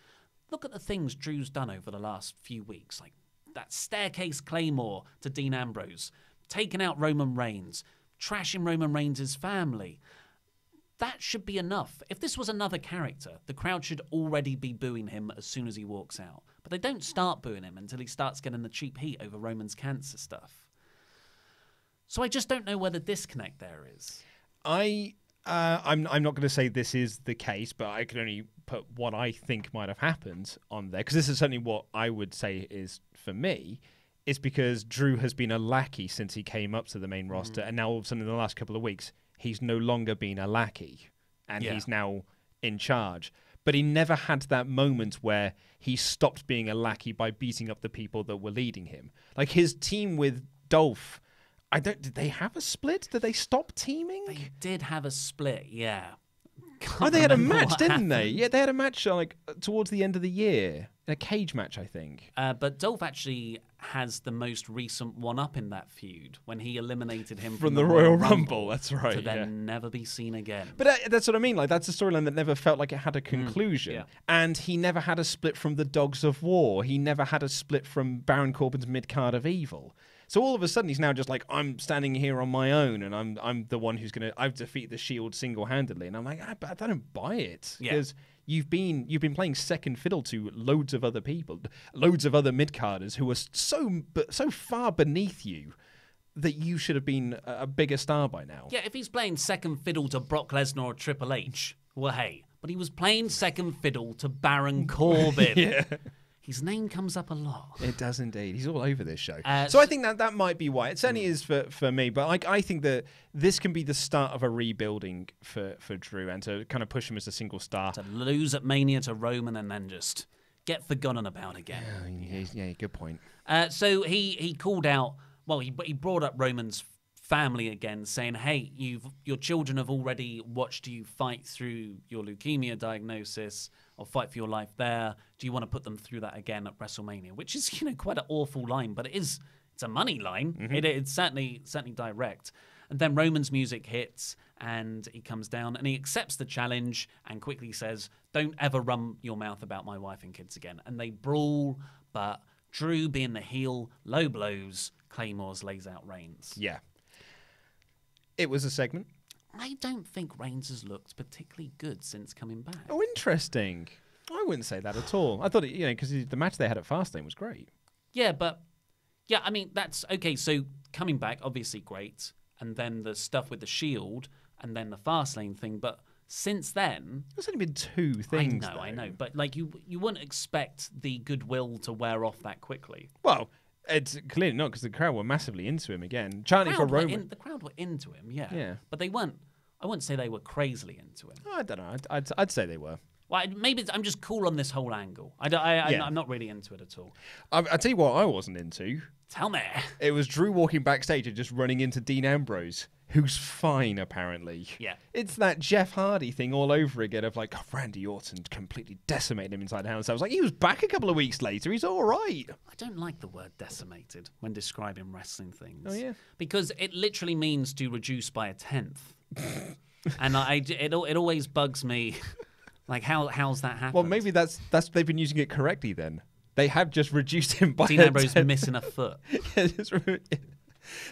Look at the things Drew's done over the last few weeks, like that staircase claymore to Dean Ambrose, taking out Roman Reigns, trashing Roman Reigns' family. That should be enough. If this was another character, the crowd should already be booing him as soon as he walks out. But they don't start booing him until he starts getting the cheap heat over Roman's cancer stuff. So I just don't know where the disconnect there is. I'm not going to say this is the case, but I can only put what I think might have happened on there, because this is certainly what I would say is, for me, is because Drew has been a lackey since he came up to the main roster, and now all of a sudden in the last couple of weeks, he's no longer been a lackey, and he's now in charge. But he never had that moment where he stopped being a lackey by beating up the people that were leading him. Like his team with Dolph... Did they have a split? Did they stop teaming? They did have a split, yeah. They had a match, didn't they? Yeah, they had a match towards the end of the year. A cage match, I think. But Dolph actually has the most recent one-up in that feud when he eliminated him from the Royal Rumble. That's right. To then never be seen again. But that's what I mean. Like, that's a storyline that never felt like it had a conclusion. Yeah. And he never had a split from the Dogs of War. He never had a split from Baron Corbin's mid-card of Evil. So all of a sudden he's now just like, I'm standing here on my own, and I'm the one who's I've defeated the Shield single-handedly, and I'm like, I don't buy it, because you've been playing second fiddle to loads of other people, loads of other mid-carders who are so far beneath you that you should have been a bigger star by now. Yeah, if he's playing second fiddle to Brock Lesnar or Triple H, well, hey, but he was playing second fiddle to Baron Corbin. Yeah. His name comes up a lot. It does indeed. He's all over this show. So I think that might be why. It certainly is for me. But I think that this can be the start of a rebuilding for Drew, and to kind of push him as a single star. To lose at Mania to Roman and then just get forgotten about again. Yeah, good point. So he called out, well, he brought up Roman's family again, saying, hey, your children have already watched you fight through your leukemia diagnosis, or fight for your life there. Do you want to put them through that again at WrestleMania? Which is, quite an awful line, but it's a money line. Mm-hmm. It's certainly direct. And then Roman's music hits, and he comes down, and he accepts the challenge, and quickly says, don't ever run your mouth about my wife and kids again. And they brawl, but Drew, being the heel, low blows, Claymores, lays out Reigns. Yeah. It was a segment. I don't think Reigns has looked particularly good since coming back. Oh, interesting. I wouldn't say that at all. I thought, because the match they had at Fastlane was great. Yeah, I mean, that's okay. So coming back, obviously great. And then the stuff with the Shield, and then the Fastlane thing. But since then... There's only been two things, I know. But you wouldn't expect the goodwill to wear off that quickly. Well... It's clearly not, because the crowd were massively into him again. Chanting for Roman. The crowd were into him, yeah. But they weren't. I wouldn't say they were crazily into him. I don't know. I'd say they were. Well, maybe I'm just cool on this whole angle. I'm not really into it at all. I'll tell you what I wasn't into. Tell me. It was Drew walking backstage and just running into Dean Ambrose, who's fine, apparently. Yeah. It's that Jeff Hardy thing all over again of like, oh, Randy Orton completely decimated him inside the house. I was like, he was back a couple of weeks later. He's all right. I don't like the word decimated when describing wrestling things. Oh, yeah? Because it literally means to reduce by a 10th. And it always bugs me. Like, how's that happened? Well, maybe that's they've been using it correctly then. They have just reduced him by Dean a Ambrose 10th. missing a foot.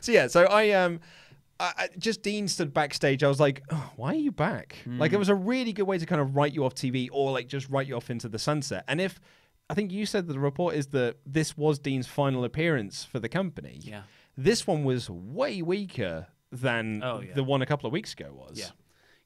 So I just Dean stood backstage. I was like, oh, why are you back? Like, it was a really good way to kind of write you off TV or like just write you off into the sunset. And if I think you said that the report is that this was Dean's final appearance for the company. Yeah. This one was way weaker than the one a couple of weeks ago was. Yeah.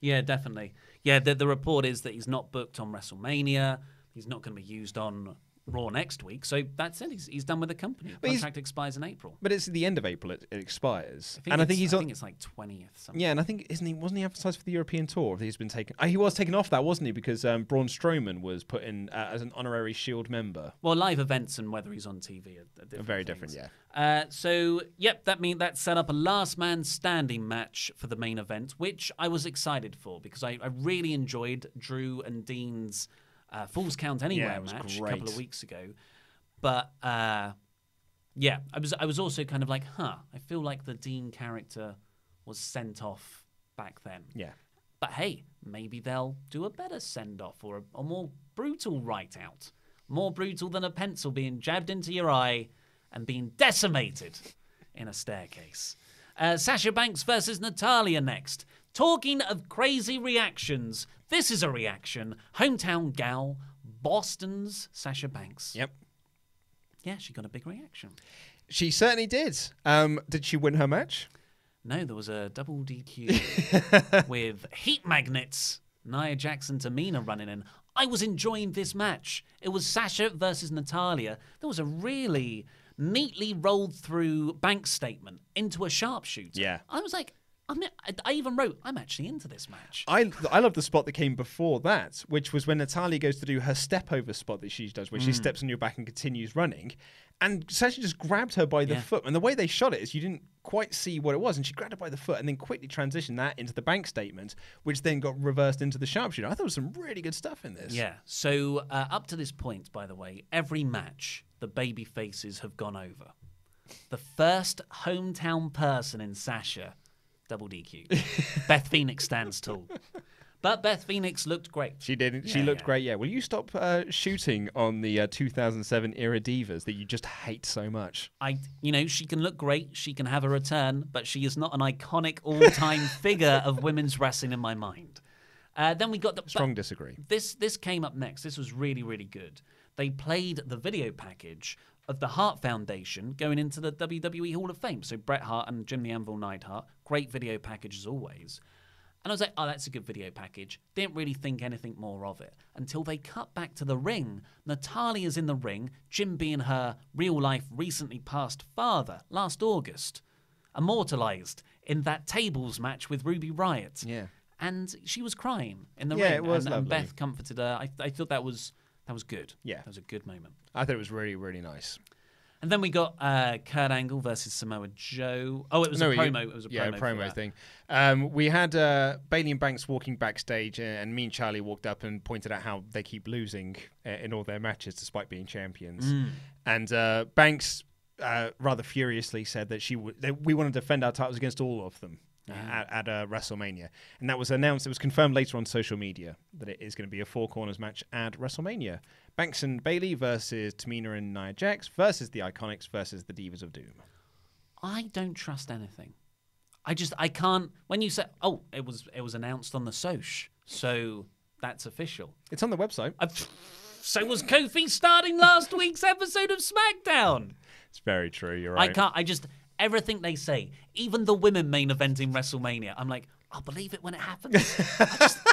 Yeah, definitely. Yeah, the report is that he's not booked on WrestleMania. He's not going to be used on Raw next week. So that's it. He's done with the company. The contract expires in April. But it's the end of April. It expires. I think it's like 20th. Something. Yeah, and I think wasn't he advertised for the European tour? He's been taken. He was taken off that, wasn't he? Because Braun Strowman was put in as an honorary Shield member. Well, live events and whether he's on TV are very different. Yeah. So that set up a last man standing match for the main event, which I was excited for because I really enjoyed Drew and Dean's Falls Count Anywhere match a couple of weeks ago. But I was also kind of like, I feel like the Dean character was sent off back then. Yeah. But hey, maybe they'll do a better send off or a more brutal write out. More brutal than a pencil being jabbed into your eye and being decimated in a staircase. Sasha Banks versus Natalya next. Talking of crazy reactions, this is a reaction. Hometown gal, Boston's Sasha Banks. Yep. Yeah, she got a big reaction. She certainly did. Did she win her match? No, there was a double DQ with heat magnets. Nia Jax and Tamina running in. I was enjoying this match. It was Sasha versus Natalya. There was a really neatly rolled through Banks statement into a sharpshooter. Yeah. I was like, I even wrote, I'm actually into this match. I love the spot that came before that, which was when Natalya goes to do her step over spot that she does, where she steps on your back and continues running. And Sasha just grabbed her by the foot. And the way they shot it is you didn't quite see what it was. And she grabbed her by the foot and then quickly transitioned that into the bank statement, which then got reversed into the sharpshooter. I thought there was some really good stuff in this. Yeah. So up to this point, by the way, every match the baby faces have gone over. The first hometown person in Sasha, double DQ. Beth Phoenix stands tall. But Beth Phoenix looked great. She did. She looked great, yeah. Will you stop shooting on the 2007 era divas that you just hate so much? She can look great. She can have a return, but she is not an iconic all-time figure of women's wrestling in my mind. Then we got the... Strong disagree. This came up next. This was really, really good. They played the video package of the Hart Foundation going into the WWE Hall of Fame. So Bret Hart and Jim the Anvil Neidhart. Great video package as always. And I was like, oh, that's a good video package. Didn't really think anything more of it. Until they cut back to the ring. Natalya's in the ring, Jim being her real-life recently passed father last August. Immortalised in that tables match with Ruby Riott. Yeah. And she was crying in the ring. Yeah, it was lovely. And Beth comforted her. I thought that was good. Yeah. That was a good moment. I thought it was really, really nice. And then we got Kurt Angle versus Samoa Joe. Oh, it was a promo. It was a promo thing. We had Bayley and Banks walking backstage, and me and Charlie walked up and pointed out how they keep losing in all their matches despite being champions. And Banks rather furiously said that we want to defend our titles against all of them. At WrestleMania. And that was announced, it was confirmed later on social media that it is going to be a four corners match at WrestleMania. Banks and Bayley versus Tamina and Nia Jax versus the Iconics versus the Divas of Doom. I don't trust anything. I can't. When you say, oh, it was announced on the Soch, so that's official. It's on the website. So was Kofi starting last week's episode of SmackDown. It's very true, you're right. Everything they say, even the women main eventing WrestleMania, I'm like, I'll believe it when it happens.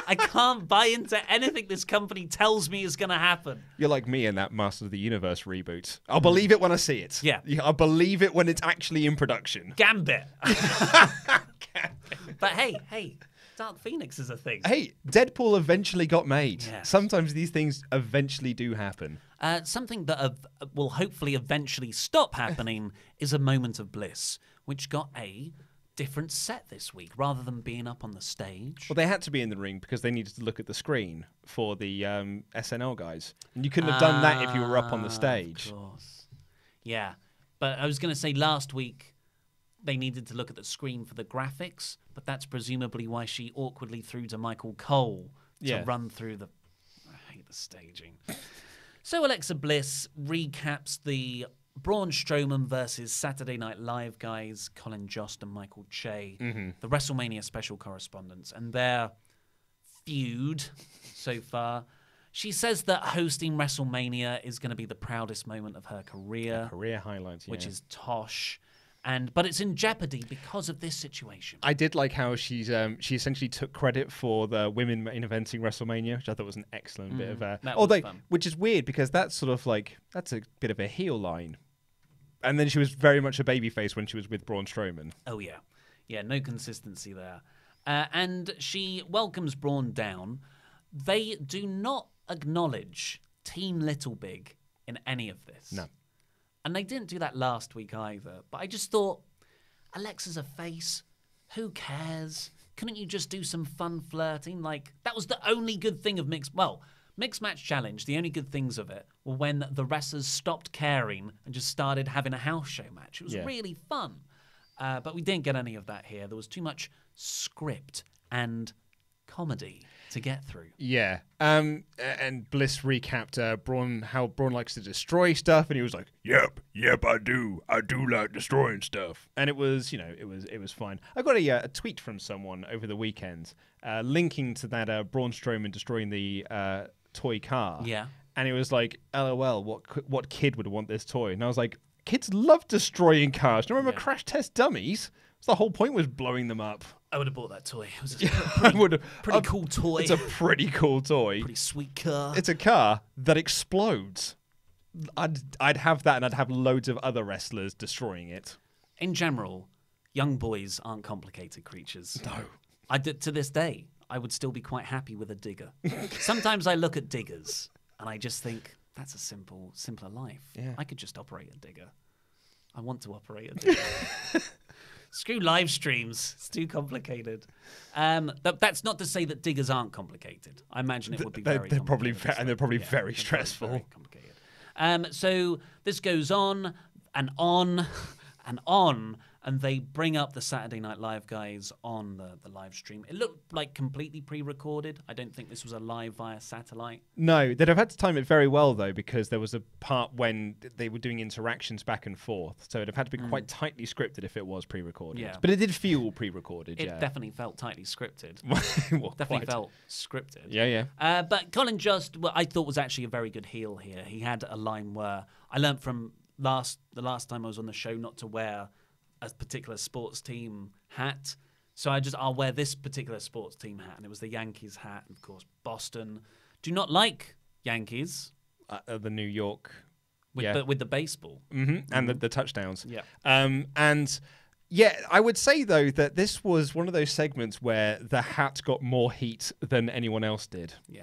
I can't buy into anything this company tells me is going to happen. You're like me in that Masters of the Universe reboot. I'll believe it when I see it. Yeah. I'll believe it when it's actually in production. Gambit. But hey, Dark Phoenix is a thing. Hey, Deadpool eventually got made. Yes. Sometimes these things eventually do happen. Something that will hopefully eventually stop happening is a moment of bliss, which got a different set this week rather than being up on the stage. Well, they had to be in the ring because they needed to look at the screen for the SNL guys. And you couldn't have done that if you were up on the stage. Of course. Yeah. But I was going to say last week they needed to look at the screen for the graphics, but that's presumably why she awkwardly threw to Michael Cole to run through the... I hate the staging. So Alexa Bliss recaps the Braun Strowman versus Saturday Night Live guys, Colin Jost and Michael Che, the WrestleMania special correspondents, and their feud so far. She says that hosting WrestleMania is going to be the proudest moment of her career. Career highlights, which is tosh. But it's in jeopardy because of this situation. I did like how she essentially took credit for the women main eventing WrestleMania, which I thought was an excellent bit of which is weird because that's sort of like that's a bit of a heel line. And then she was very much a babyface when she was with Braun Strowman. Oh yeah, no consistency there. And she welcomes Braun down. They do not acknowledge Team Little Big in any of this. No. And they didn't do that last week either. But I just thought, Alexa's a face. Who cares? Couldn't you just do some fun flirting? Like, that was the only good thing of Mixed Match Challenge. The only good things of it were when the wrestlers stopped caring and just started having a house show match. It was really fun. But we didn't get any of that here. There was too much script and comedy to get through. Yeah. And Bliss recapped how Braun likes to destroy stuff, and he was like, Yep, I do. I do like destroying stuff. And it was, it was fine. I got a tweet from someone over the weekend linking to that Braun Strowman destroying the toy car. Yeah. And it was like, LOL, what kid would want this toy? And I was like, kids love destroying cars. Do you remember Crash Test Dummies? The whole point was blowing them up. I would have bought that toy. It was a pretty cool toy. It's a pretty cool toy. Pretty sweet car. It's a car that explodes. I'd have that, and I'd have loads of other wrestlers destroying it. In general, young boys aren't complicated creatures. No. To this day, I would still be quite happy with a digger. Sometimes I look at diggers, and I just think, that's a simpler life. Yeah. I could just operate a digger. I want to operate a digger. Screw live streams. It's too complicated. That's not to say that diggers aren't complicated. I imagine it would be very complicated. They're probably very stressful. Very complicated. So this goes on and on and on, and they bring up the Saturday Night Live guys on the live stream. It looked like completely pre-recorded. I don't think this was a live via satellite. No, they'd have had to time it very well, though, because there was a part when they were doing interactions back and forth. So it'd have had to be quite tightly scripted if it was pre-recorded. Yeah. But it did feel pre-recorded, It definitely felt tightly scripted. Definitely felt scripted. Yeah. But Colin Jost, I thought was actually a very good heel here. He had a line where I learned from the last time I was on the show not to wear a particular sports team hat. So I'll wear this particular sports team hat. And it was the Yankees hat. And of course, Boston do not like Yankees. The New York. With the baseball. Mm-hmm. And the touchdowns. Yeah. And yeah, I would say, though, that this was one of those segments where the hat got more heat than anyone else did. Yeah.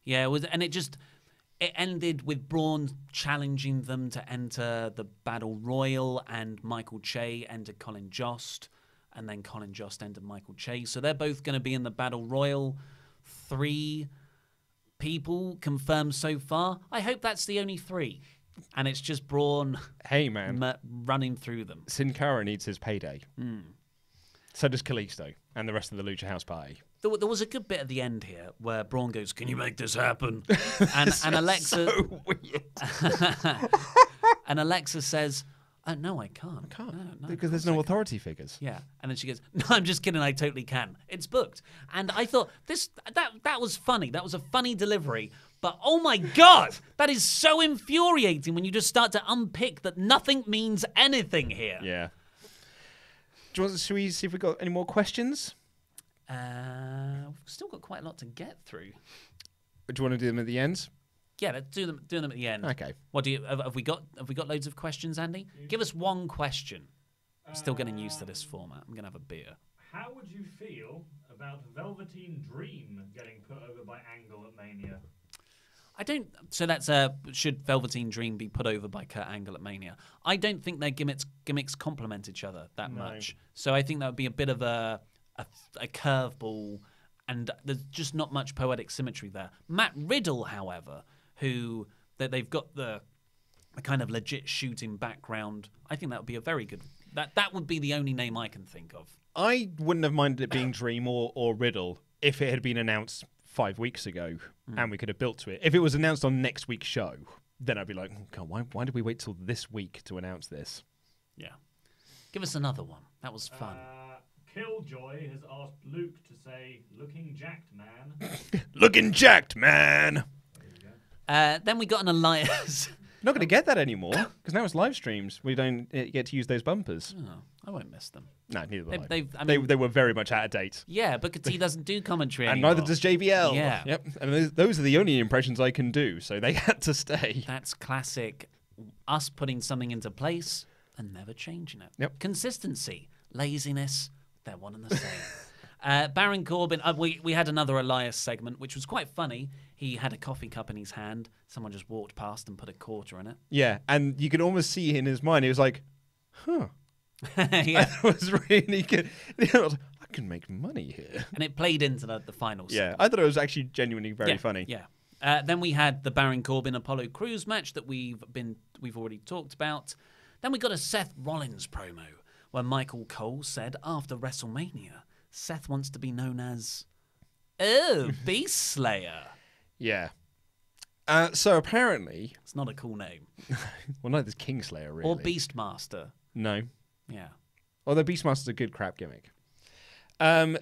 Yeah, it was, and it ended with Braun challenging them to enter the Battle Royal, and Michael Che entered Colin Jost, and then Colin Jost entered Michael Che. So they're both going to be in the Battle Royal. 3 people confirmed so far. I hope that's the only 3. And it's just Braun running through them. Sin Cara needs his payday. So does Kalisto and the rest of the Lucha House Party. There was a good bit at the end here where Braun goes, "Can you make this happen?" And Alexa, so weird. And Alexa says, "No, I can't. No, because there's no authority figures." Yeah, and then she goes, "No, I'm just kidding. I totally can. It's booked." And I thought that was funny. That was a funny delivery. But oh my God, that is so infuriating when you just start to unpick that nothing means anything here. Yeah. Should we see if we've got any more questions? We've still got quite a lot to get through. Do you want to do them at the end? Yeah, let's do them at the end. Okay. What have we got loads of questions, Andy? Give us one question. I'm still getting used to this format. I'm gonna have a beer. How would you feel about Velveteen Dream getting put over by Angle at Mania? I don't. So that's should Velveteen Dream be put over by Kurt Angle at Mania? I don't think their gimmicks complement each other that much. So I think that would be a bit of a curveball, and there's just not much poetic symmetry there. Matt Riddle, however, who they've got the kind of legit shooting background, I think that would be a very good. That would be the only name I can think of. I wouldn't have minded it being Dream or Riddle if it had been announced 5 weeks ago and we could have built to it. If it was announced on next week's show, then I'd be like, oh, God, why did we wait till this week to announce this? Yeah. Give us another one. That was fun. Killjoy has asked Luke to say, looking jacked, man. Looking jacked, man. There you go. Then we got an Elias. Not going to get that anymore because now it's live streams. We don't get to use those bumpers. Oh, I won't miss them. No, neither will I. They They were very much out of date. Yeah, Booker T doesn't do commentary And anymore. neither does JBL. Yeah. Yep. And those are the only impressions I can do, so they had to stay. That's classic. Us putting something into place and never changing it. Yep. Consistency, laziness, they're one and the same. Baron Corbin, we had another Elias segment, which was quite funny. He had a coffee cup in his hand. Someone just walked past and put a quarter in it. Yeah, and you could almost see in his mind, he was like, huh. Yeah. That was really good. I can make money here. And it played into the final Yeah, segment. I thought it was actually genuinely very funny. Yeah. Then we had the Baron Corbin Apollo Crews match that we've already talked about. Then we got a Seth Rollins promo where Michael Cole said after WrestleMania, Seth wants to be known as Beast Slayer. Yeah. So apparently, It's not a cool name. well, no, there's Kingslayer really. Or Beastmaster. No. Yeah. Although Beastmaster's a good crap gimmick.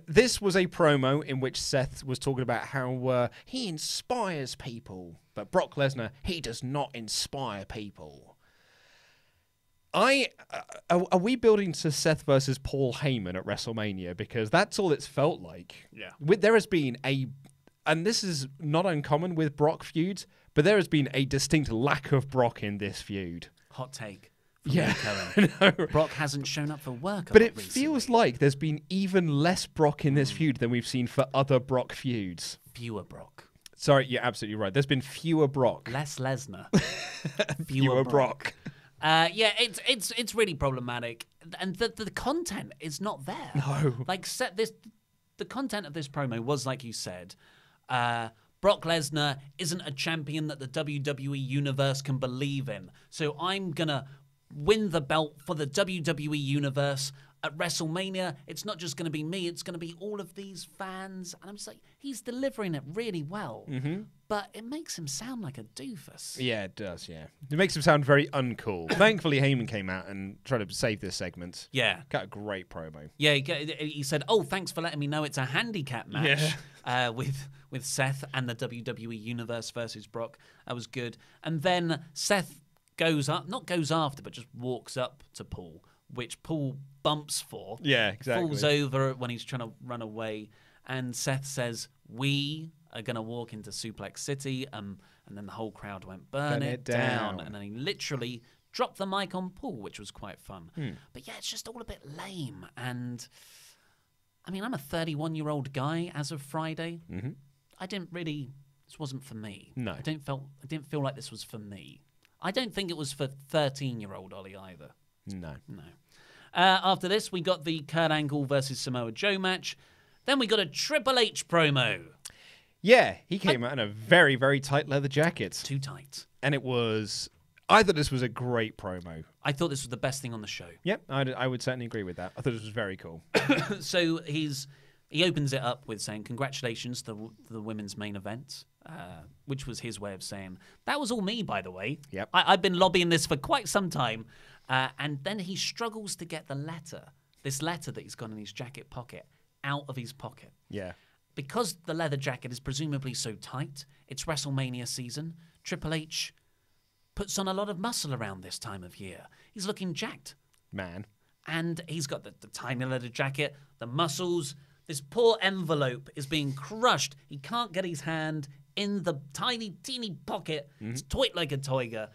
This was a promo in which Seth was talking about how he inspires people, but Brock Lesnar, he does not inspire people. Are we building to Seth versus Paul Heyman at WrestleMania? Because that's all it's felt like. Yeah. There has been and this is not uncommon with Brock feuds, but there has been a distinct lack of Brock in this feud. Hot take. From Yeah, Nick Owen. no. Brock hasn't shown up for work. But it recently. feels like there's been even less Brock in this feud than we've seen for other Brock feuds. Fewer Brock. Sorry, you're absolutely right. There's been fewer Brock. Less Lesnar. Fewer Brock. Yeah, it's really problematic, and the content is not there. No. Like the content of this promo was, like you said, Brock Lesnar isn't a champion that the WWE Universe can believe in. So I'm gonna win the belt for the WWE Universe at WrestleMania. It's not just gonna be me; it's gonna be all of these fans. And I'm just like, he's delivering it really well, but it makes him sound like a doofus. Yeah, it does, yeah. It makes him sound very uncool. Thankfully, Heyman came out and tried to save this segment. Yeah. Got a great promo. Yeah, he said, "Oh, thanks for letting me know it's a handicap match with Seth and the WWE Universe versus Brock." That was good. And then Seth not goes after, but just walks up to Paul, which Paul bumps for. Yeah, exactly. Falls over when he's trying to run away. And Seth says, "We are going to walk into Suplex City." And then the whole crowd went, burn it down. And then he literally dropped the mic on Paul, which was quite fun. But yeah, it's just all a bit lame. And I mean, I'm a 31-year-old guy as of Friday. I didn't really, this wasn't for me. No. I didn't feel like this was for me. I don't think it was for 13-year-old Ollie either. No. No. After this, we got the Kurt Angle versus Samoa Joe match. Then we got a Triple H promo. Yeah, he came out in a very, very tight leather jacket. Too tight. And I thought this was a great promo. I thought this was the best thing on the show. Yep, I would certainly agree with that. I thought this was very cool. So he opens it up with saying, "Congratulations to the women's main event," which was his way of saying, "That was all me, by the way." Yep. I've been lobbying this for quite some time. And then he struggles to get this letter that he's got in his jacket pocket, out of his pocket. Yeah. Because the leather jacket is presumably so tight, it's WrestleMania season, Triple H puts on a lot of muscle around this time of year. He's looking jacked. Man. And he's got the tiny leather jacket, the muscles. This poor envelope is being crushed. He can't get his hand in the tiny, teeny pocket. It's tight like a tiger.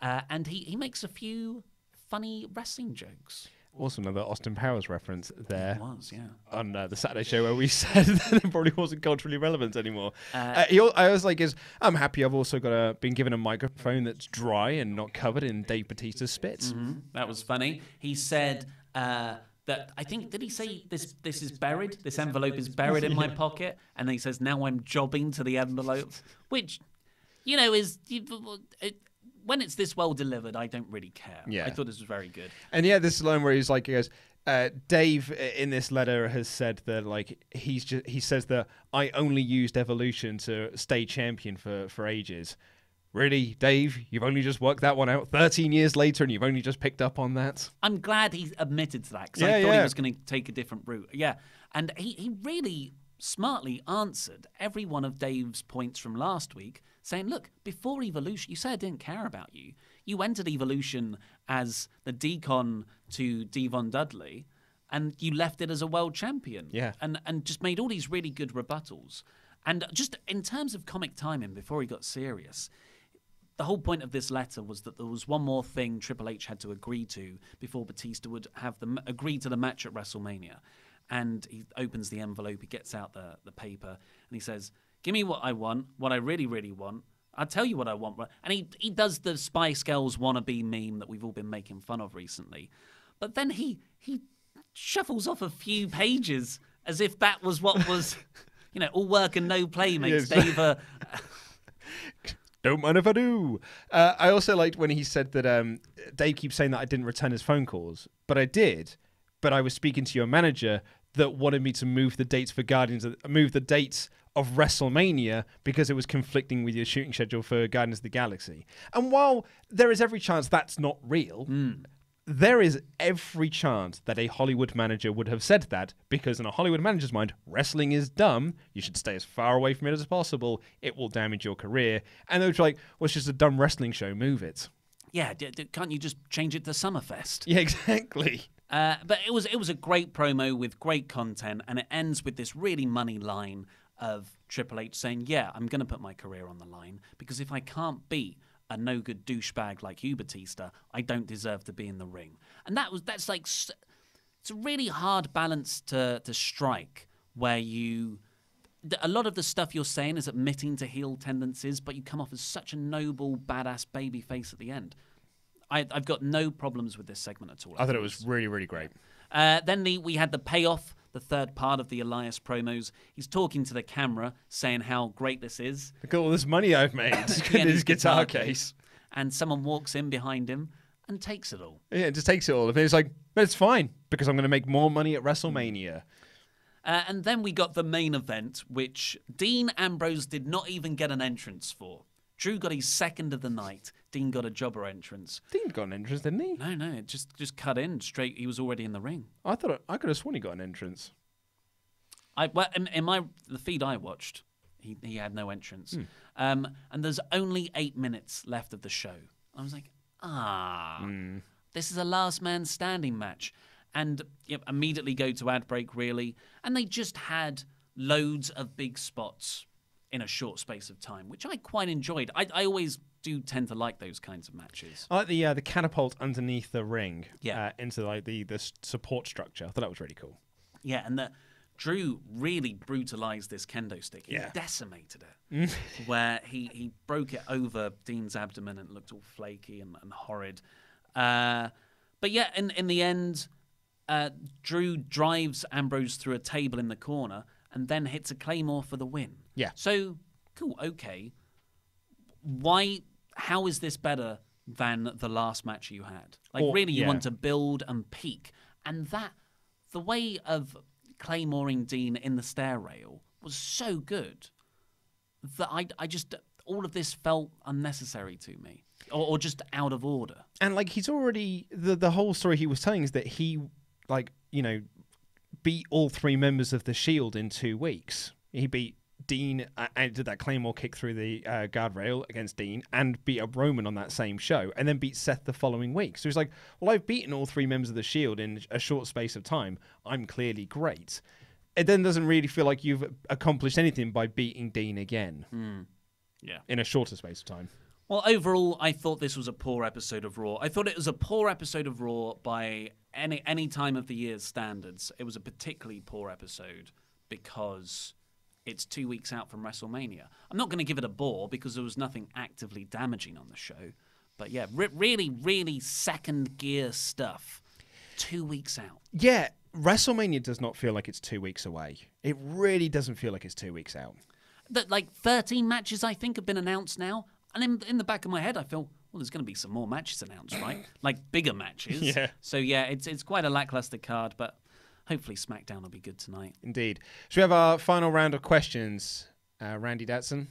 And he makes a few funny wrestling jokes. Also another Austin Powers reference there. It was, yeah. On the Saturday show where we said that it probably wasn't culturally relevant anymore. I was like, I'm happy I've also been given a microphone that's dry and not covered in Dave Bautista's spit. Mm-hmm. That was funny. He said that, I think, did he say this is buried? This envelope is buried in my pocket? And then he says, now I'm jobbing to the envelope. Which, is... when it's this well delivered, I don't really care. Yeah. I thought this was very good. And yeah, this line where he goes, Dave in this letter has said that he says that I only used evolution to stay champion for ages. Really, Dave? You've only just worked that one out 13 years later, and you've only just picked up on that? I'm glad he admitted to that, because I thought he was going to take a different route. Yeah, and he really smartly answered every one of Dave's points from last week, saying, look, before Evolution, you said I didn't care about you. You entered Evolution as the decon to Devon Dudley, and you left it as a world champion. Yeah. And just made all these really good rebuttals. And just in terms of comic timing, before he got serious, the whole point of this letter was that there was one more thing Triple H had to agree to before Batista would have agree to the match at WrestleMania. And he opens the envelope, he gets out the paper, and he says, give me what I want, what I really, really want. I'll tell you what I want. And he does the Spice Girls wannabe meme that we've all been making fun of recently. But then he shuffles off a few pages as if that was what was, all work and no play makes Dave a... Don't mind if I do. I also liked when he said that Dave keeps saying that I didn't return his phone calls, but I did. But I was speaking to your manager that wanted me to move the dates for move the dates of WrestleMania because it was conflicting with your shooting schedule for Guardians of the Galaxy. And while there is every chance that's not real, there is every chance that a Hollywood manager would have said that, because in a Hollywood manager's mind, wrestling is dumb. You should stay as far away from it as possible. It will damage your career. And they were like, well, it's just a dumb wrestling show. Move it. Yeah, can't you just change it to Summerfest? Yeah, exactly. But it was a great promo with great content, and it ends with this really money line of Triple H saying, yeah, I'm going to put my career on the line, because if I can't beat a no-good douchebag like you, Batista, I don't deserve to be in the ring. And that's like, it's a really hard balance to strike, where a lot of the stuff you're saying is admitting to heel tendencies, but you come off as such a noble, badass baby face at the end. I've got no problems with this segment at all. I thought it was really, really great. Then we had the payoff, the third part of the Elias promos. He's talking to the camera, saying how great this is. Look at all this money I've made in his guitar case. And someone walks in behind him and takes it all. Yeah, just takes it all. And it's like, but it's fine, because I'm going to make more money at WrestleMania. And then we got the main event, which Dean Ambrose did not even get an entrance for. Drew got his second of the night. Dean got a jobber entrance. Dean got an entrance, didn't he? No, it just cut in straight. He was already in the ring. I could have sworn he got an entrance. In the feed I watched, he had no entrance. And there's only 8 minutes left of the show. I was like, this is a last man standing match. And immediately go to ad break, really. And they just had loads of big spots in a short space of time, which I quite enjoyed. I always do tend to like those kinds of matches. I like the catapult underneath the ring into the support structure. I thought that was really cool. Yeah, and Drew really brutalized this kendo stick. He decimated it, where he broke it over Dean's abdomen and it looked all flaky and horrid. But yeah, in the end, Drew drives Ambrose through a table in the corner and then hits a Claymore for the win. Yeah. So, cool, okay. How is this better than the last match you had? You want to build and peak. And the way of Claymoring Dean in the stair rail was so good that I just, all of this felt unnecessary to me. Or just out of order. And he's already, the whole story he was telling is that he, beat all 3 members of the Shield in 2 weeks. He beat Dean and did that Claymore kick through the guardrail against Dean and beat up Roman on that same show and then beat Seth the following week. So he's like, well, I've beaten all 3 members of the Shield in a short space of time. I'm clearly great. It then doesn't really feel like you've accomplished anything by beating Dean again. Yeah. In a shorter space of time. Well, overall, I thought this was a poor episode of Raw. I thought it was a poor episode of Raw by any time of the year's standards. It was a particularly poor episode because it's 2 weeks out from WrestleMania. I'm not going to give it a bore because there was nothing actively damaging on the show. But yeah, really, really second gear stuff. 2 weeks out. Yeah, WrestleMania does not feel like it's 2 weeks away. It really doesn't feel like it's 2 weeks out. Like 13 matches, I think, have been announced now. And in the back of my head, I feel, well, there's going to be some more matches announced, right? Like bigger matches. Yeah. So yeah, it's quite a lackluster card, but hopefully SmackDown will be good tonight. Indeed. Should we have our final round of questions? Randy Datson?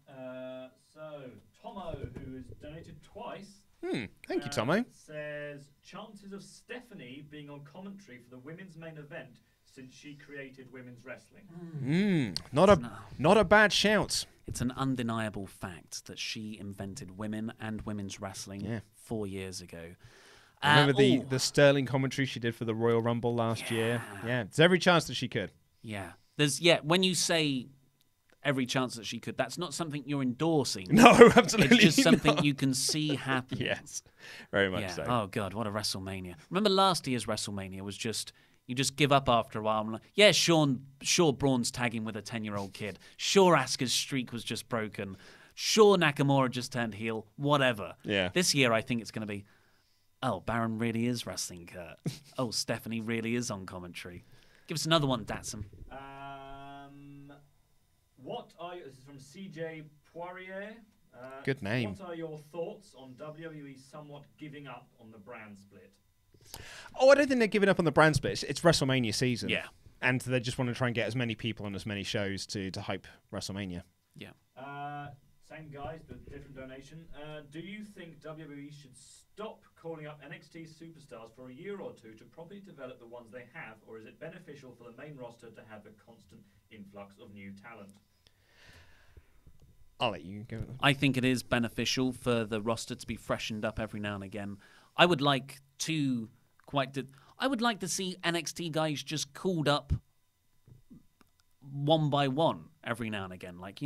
So, Tomo, who has donated twice. Thank you, Tomo. Says, chances of Stephanie being on commentary for the women's main event since she created women's wrestling. Not a bad shout. It's an undeniable fact that she invented women and women's wrestling 4 years ago. Remember the sterling commentary she did for the Royal Rumble last year? Yeah, there's every chance that she could. Yeah. When you say every chance that she could, that's not something you're endorsing. No, absolutely It's just something not. you can see happen. Yes, very much so. Oh, God, what a WrestleMania. Remember last year's WrestleMania was just... You just give up after a while. I'm like, yeah, sure Braun's tagging with a 10-year-old kid. Sure Asuka's streak was just broken. Sure Nakamura just turned heel. Whatever. Yeah. This year, I think it's going to be, oh, Baron really is wrestling Kurt. Oh, Stephanie really is on commentary. Give us another one, Datsun. This is from CJ Poirier. Good name. What are your thoughts on WWE somewhat giving up on the brand split? Oh, I don't think they're giving up on the brand split. It's WrestleMania season. Yeah. And they just want to try and get as many people on as many shows to hype WrestleMania. Yeah. Same guys, but different donation. Do you think WWE should stop calling up NXT superstars for a year or two to properly develop the ones they have, or is it beneficial for the main roster to have a constant influx of new talent? I'll let you go. I think it is beneficial for the roster to be freshened up every now and again. I would like to see NXT guys just called up one by one every now and again. Like,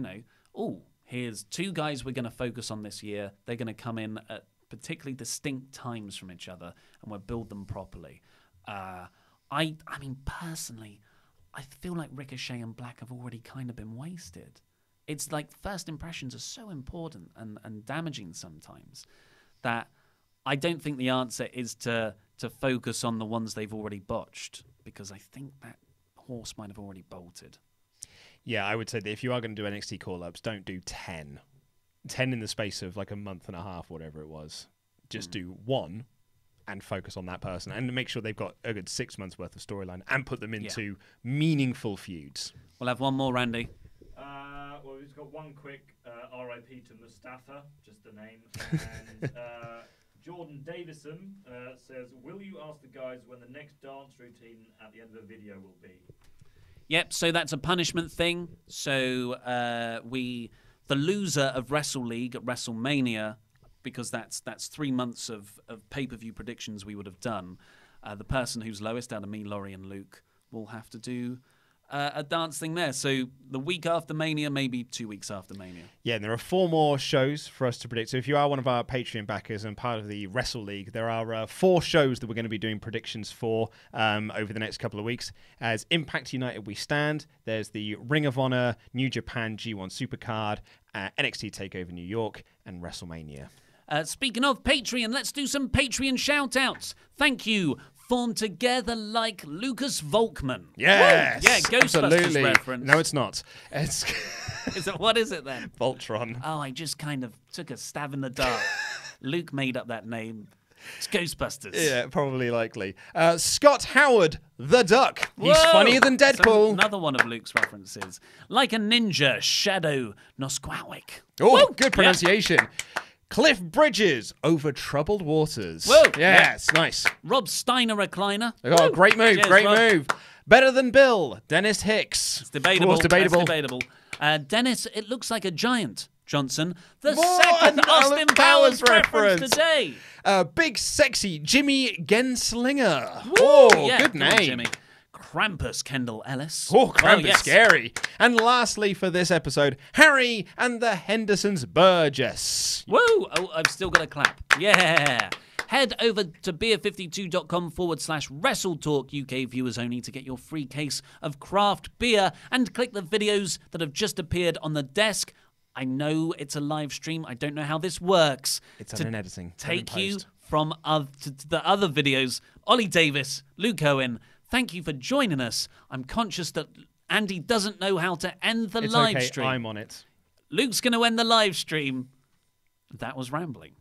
here's two guys we're going to focus on this year. They're going to come in at particularly distinct times from each other, and we'll build them properly. I mean, personally, I feel like Ricochet and Black have already kind of been wasted. It's like first impressions are so important and damaging sometimes that I don't think the answer is to focus on the ones they've already botched, because I think that horse might have already bolted. Yeah, I would say that if you are going to do NXT call-ups, don't do 10. 10 in the space of like a month and a half, whatever it was. Just do one and focus on that person and make sure they've got a good 6 months worth of storyline and put them into meaningful feuds. We'll have one more, Randy. Well, we've got one quick RIP to Mustafa, just the name. And Jordan Davison says, will you ask the guys when the next dance routine at the end of the video will be? Yep, so that's a punishment thing. So the loser of Wrestle League at WrestleMania, because that's 3 months of pay-per-view predictions we would have done, the person who's lowest out of me, Laurie and Luke, will have to do a dance thing there. So the week after Mania, maybe 2 weeks after Mania. Yeah, and there are 4 more shows for us to predict. So if you are one of our Patreon backers and part of the Wrestle League, there are 4 shows that we're going to be doing predictions for over the next couple of weeks. As Impact United We Stand, there's the Ring of Honor, New Japan G1 Supercard, NXT TakeOver New York, and WrestleMania. Speaking of Patreon, let's do some Patreon shout-outs. Thank you. Formed together like Lucas Volkman. Yes! Woo! Yeah, Ghostbusters absolutely. reference. No, it's not. It's What is it then? Voltron. Oh, I just kind of took a stab in the dark. Luke made up that name. It's Ghostbusters. Yeah, probably likely. Scott Howard, the Duck. He's Whoa! funnier than Deadpool. So another one of Luke's references. Like a ninja, Shadow Nosquawick. Oh, Woo! good pronunciation. Yeah. Cliff Bridges, Over Troubled Waters. Whoa! Yes, nice. Rob Steiner recliner. Oh, Woo! great move, Cheers, great Rob. move. Better Than Bill, Dennis Hicks. It's debatable. Of course, debatable. That's debatable. Dennis, it looks like a giant. Johnson, the What second an Austin Alan Powers Powers reference reference. today. Big sexy Jimmy Genslinger. Woo! Oh, Yeah, good come on, name. Jimmy. Krampus Kendall Ellis. Oh, Krampus, yes. scary. And lastly for this episode, Harry and the Hendersons Burgess. Woo! Oh, I've still got to clap. Yeah! Head over to beer52.com/WrestleTalk UK viewers only to get your free case of craft beer and click the videos that have just appeared on the desk. I know it's a live stream. I don't know how this works. It's on an editing. Take you from to the other videos. Ollie Davis, Luke Owen, thank you for joining us. I'm conscious that Andy doesn't know how to end the live stream. I'm on it. Luke's going to end the live stream. That was rambling.